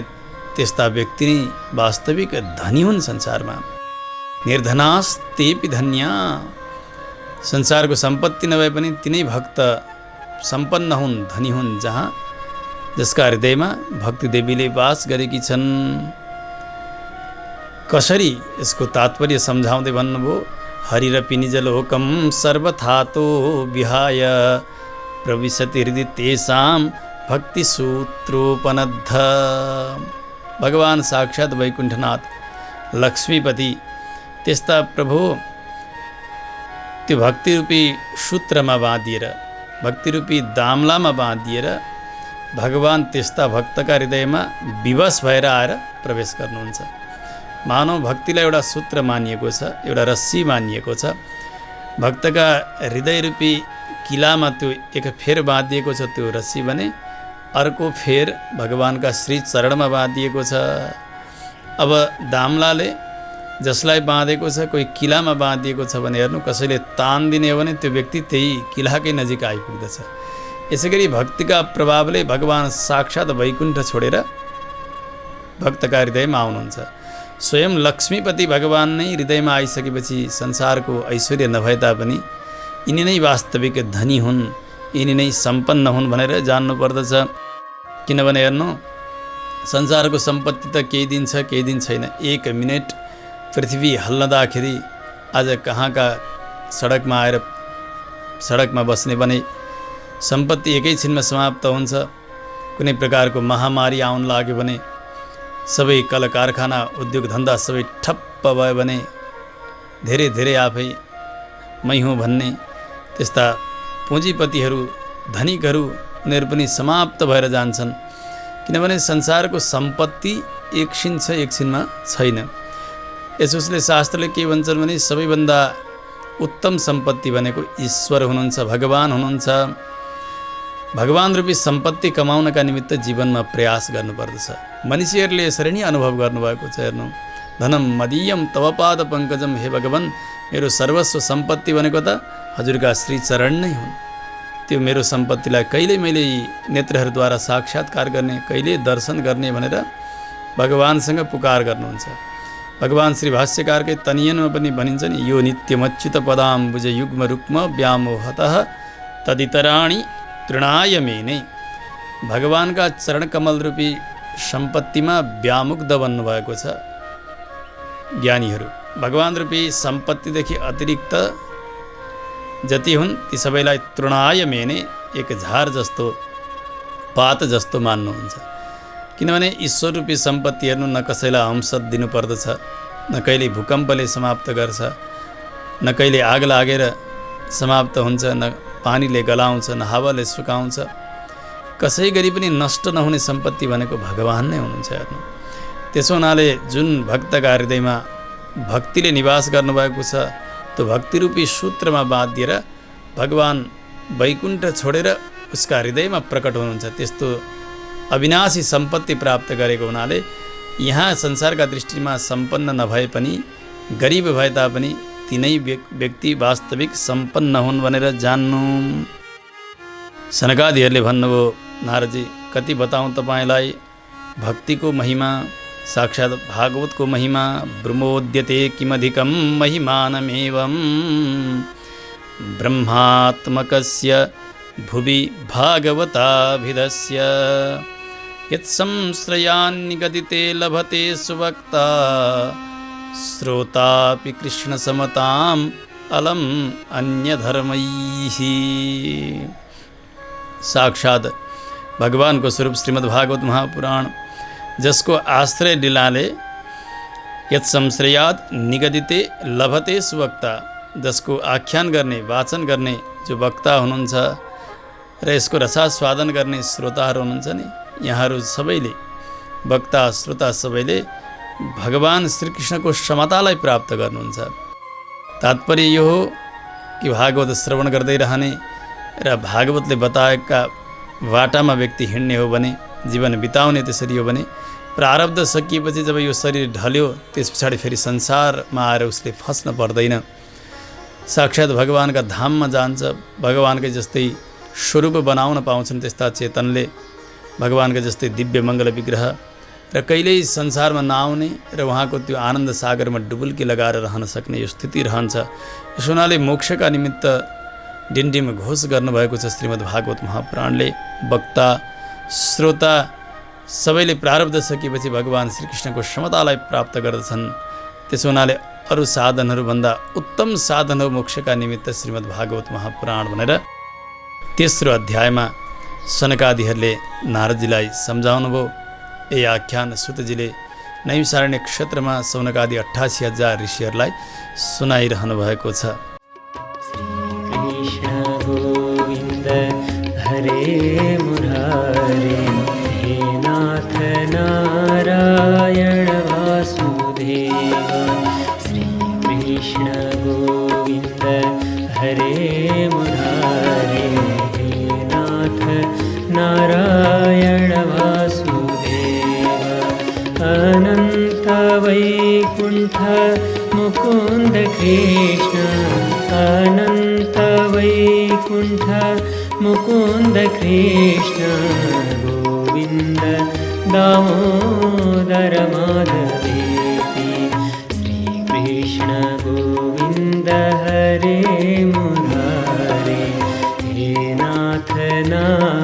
त्यस्ता व्यक्ति नै वास्तविक धनी हुन् संसारमा। निर्धनास्तेऽपि धन्या, संसारको सम्पत्ति नभए पनि तिनै भक्त सम्पन्न हुन्, धनी हुन्, जसका हृदयमा भक्ति देवीले वास गरेकी छन्। कसरी यसको तात्पर्य सम्झाउँदै भन्नुभयो, हरिरपि निजलोकं सर्वथातो विहाय प्रविशति हृदि तेषां भक्तिसूत्रोपनद्ध। भगवान साक्षात् वैकुण्ठनाथ लक्ष्मीपति त्यस्ता प्रभु त्यो भक्तिरूपी सूत्रमा बाँधिएर, भक्तिरूपी दामलामा बाँधिएर भगवान त्यस्ता भक्तका हृदयमा विवश भएर आएर प्रवेश गर्नुहुन्छ। मानव भक्तिलाई एउटा सूत्र मानिएको छ, एउटा रस्सी मानिएको छ। भक्तका हृदयरूपी किलामा त्यो एक फेर बाँधिएको छ त्यो रस्सी भने, अर्को फेर भगवानका श्री चरणमा बाँधिएको छ। अब दामलाले जसलाई बाँधेको छ, कोही किलामा बाँधिएको छ भने हेर्नु, कसैले तान्दिने हो भने त्यो व्यक्ति त्यही किलाकै नजिक आइपुग्दछ। यसै गरी भक्तिका प्रभावले भगवान साक्षात् वैकुण्ठ छोडेर भक्तका हृदयमा आउनुहुन्छ। स्वयं लक्ष्मीपति भगवान नै हृदयमा आइसकेपछि संसारको ऐश्वर्य नभए तापनि यिनी नै वास्तविक धनी हुन्, यिनी नै सम्पन्न हुन् भनेर जान्नुपर्दछ। किनभने हेर्नु, संसारको सम्पत्ति त केही दिन छ केही दिन छैन। एक मिनट पृथ्वी हल्लँदाखेरि आज कहाँका सडकमा आएर सडकमा बस्ने भने सम्पत्ति एकैछिनमा समाप्त हुन्छ। कुनै प्रकारको महामारी आउन लाग्यो भने सबै कल कारखाना उद्योग धन्दा सबै ठप्प भयो भने धेरै धेरै आफै मै हुँ भन्ने त्यस्ता पुँजीपतिहरू, धनिकहरू उनीहरू पनि समाप्त भएर जान्छन्। किनभने संसारको सम्पत्ति एकछिन छ एकछिनमा छैन। यसोस्ले शास्त्रले के भन्छन् भने सबैभन्दा उत्तम सम्पत्ति भनेको ईश्वर हुनुहुन्छ, भगवान हुनुहुन्छ। भगवान रूपी सम्पत्ति कमाउनका निमित्त जीवनमा प्रयास गर्नुपर्दछ। मनुष्यहरूले यसरी नै अनुभव गर्नुभएको छ। हेर्नु, धनम मदीयम तव पाद पङ्कजम, हे भगवान मेरो सर्वस्व सम्पत्ति भनेको त हजुरका श्री चरण नै हुन्। त्यो मेरो सम्पत्तिलाई कहिले मैले नेत्रहरूद्वारा साक्षात्कार गर्ने, कहिले दर्शन गर्ने भनेर भगवानसँग पुकार गर्नुहुन्छ। भगवान श्री भाष्यकारकै तनियनमा पनि भनिन्छ नि, यो नित्यमच्युत पदाम्बुज युग्म रुक्म व्यामोहतः तदितराणि तृणाय मेने। भगवानका चरणकमल रूपी सम्पत्तिमा व्यामुग्ध बन्नुभएको छ ज्ञानीहरू। भगवान रूपी सम्पत्तिदेखि अतिरिक्त जति हुन् ती सबैलाई तृणाय मेने, एक झार जस्तो पात जस्तो मान्नुहुन्छ। किनभने ईश्वर रूपी सम्पत्ति हेर्नु, न कसैलाई अंशत दिनुपर्दछ, न कहिले भूकम्पले समाप्त गर्छ, न कहिले आग लागेर समाप्त हुन्छ, न पानीले गलाउँछ, न हावाले सुकाउँछ। कसै गरी पनि नष्ट नहुने सम्पत्ति भनेको भगवान नै हुनुहुन्छ हेर्नु। त्यसो हुनाले जुन भक्तका हृदयमा भक्तिले निवास गर्नुभएको छ, त्यो भक्तिरूपी सूत्रमा बाँधिएर भगवान वैकुण्ठ छोडेर उसका हृदयमा प्रकट हुनुहुन्छ। त्यस्तो अविनाशी सम्पत्ति प्राप्त गरेको हुनाले यहाँ संसारका दृष्टिमा सम्पन्न नभए पनि, गरिब भए तापनि तिनै व्यक्ति वास्तविक सम्पन्न हुन् भनेर जान्नु। सनकादिहरूले भन्नुभयो, नारदजी कति बताउँ तपाईँलाई भक्तिको महिमा, साक्षात् भागवतको महिमा। ब्रह्मोद्यते किमधिकं महिमानमेवं ब्रह्मात्मकस्य भुवि भागवताभिधस्य यत्संश्रयान्निगदिते लभते सुवक्ता श्रोतापि कृष्णसमताम् अलम् अन्यधर्मैः। साक्षात् भगवानको स्वरूप श्रीमद् भागवत महापुराण, जसको आश्रय लिनाले यत्संश्रयात् निगदिते लभते सुवक्ता, जसको आख्यान गर्ने, वाचन गर्ने जो वक्ता हुनुहुन्छ र यसको रसास्वादन गर्ने श्रोताहरू हुनुहुन्छ नि, यहाँहरू सबैले, वक्ता श्रोता सबैले भगवान श्रीकृष्णको समतालाई प्राप्त गर्नुहुन्छ। तात्पर्य यो हो कि भागवत श्रवण गर्दै रहने र भागवतले बताएका बाटामा व्यक्ति हिँड्ने हो भने, जीवन बिताउने त्यसरी हो भने, प्रारब्ध सकिएपछि जब यो शरीर ढल्यो त्यस पछाडि फेरि संसारमा आएर उसले फस्न पर्दैन। साक्षात् भगवानका धाममा जान्छ। भगवानकै जस्तै स्वरूप बनाउन पाउँछन् त्यस्ता चेतनले, भगवानका जस्तै दिव्य मङ्गल विग्रह, र कहिल्यै संसारमा नआउने र उहाँको त्यो आनन्द सागरमा डुबुल्की लगाएर रहन सक्ने यो स्थिति रहन्छ। यस हुनाले मोक्षका निमित्त डिन्डिम घोष गर्नुभएको छ श्रीमद् भागवत महापुराणले। वक्ता श्रोता सबैले प्रारब्ध सकेपछि भगवान श्रीकृष्णको समतालाई प्राप्त गर्दछन्। त्यसो हुनाले अरू साधनहरूभन्दा उत्तम साधन हो मोक्षका निमित्त श्रीमद् भागवत महापुराण भनेर तेस्रो अध्यायमा सनकादिहरूले नारदजीलाई सम्झाउनु भयो। यही आख्यान सुतजीले नैमिषारण्य क्षेत्रमा सौनकादि 88,000 ऋषिहरूलाई सुनाइरहनु भएको छ। श्रीकृष्ण गोविन्द हरे मुरारे, हे नाथ नारायण वासुदेव। श्रीकृष्ण गोविन्द हरे मुरारे, हे नाथ नारायण वासुदेव। अनन्त वैकुण्ठ मुकुन्द कृष्ण, अनन्त वैकुण्ठ मुकुन्द कृष्ण। गोविन्द दामोदर माधवेति, श्रीकृष्ण गोविन्द हरे मुरारे, हे नाथ नारायण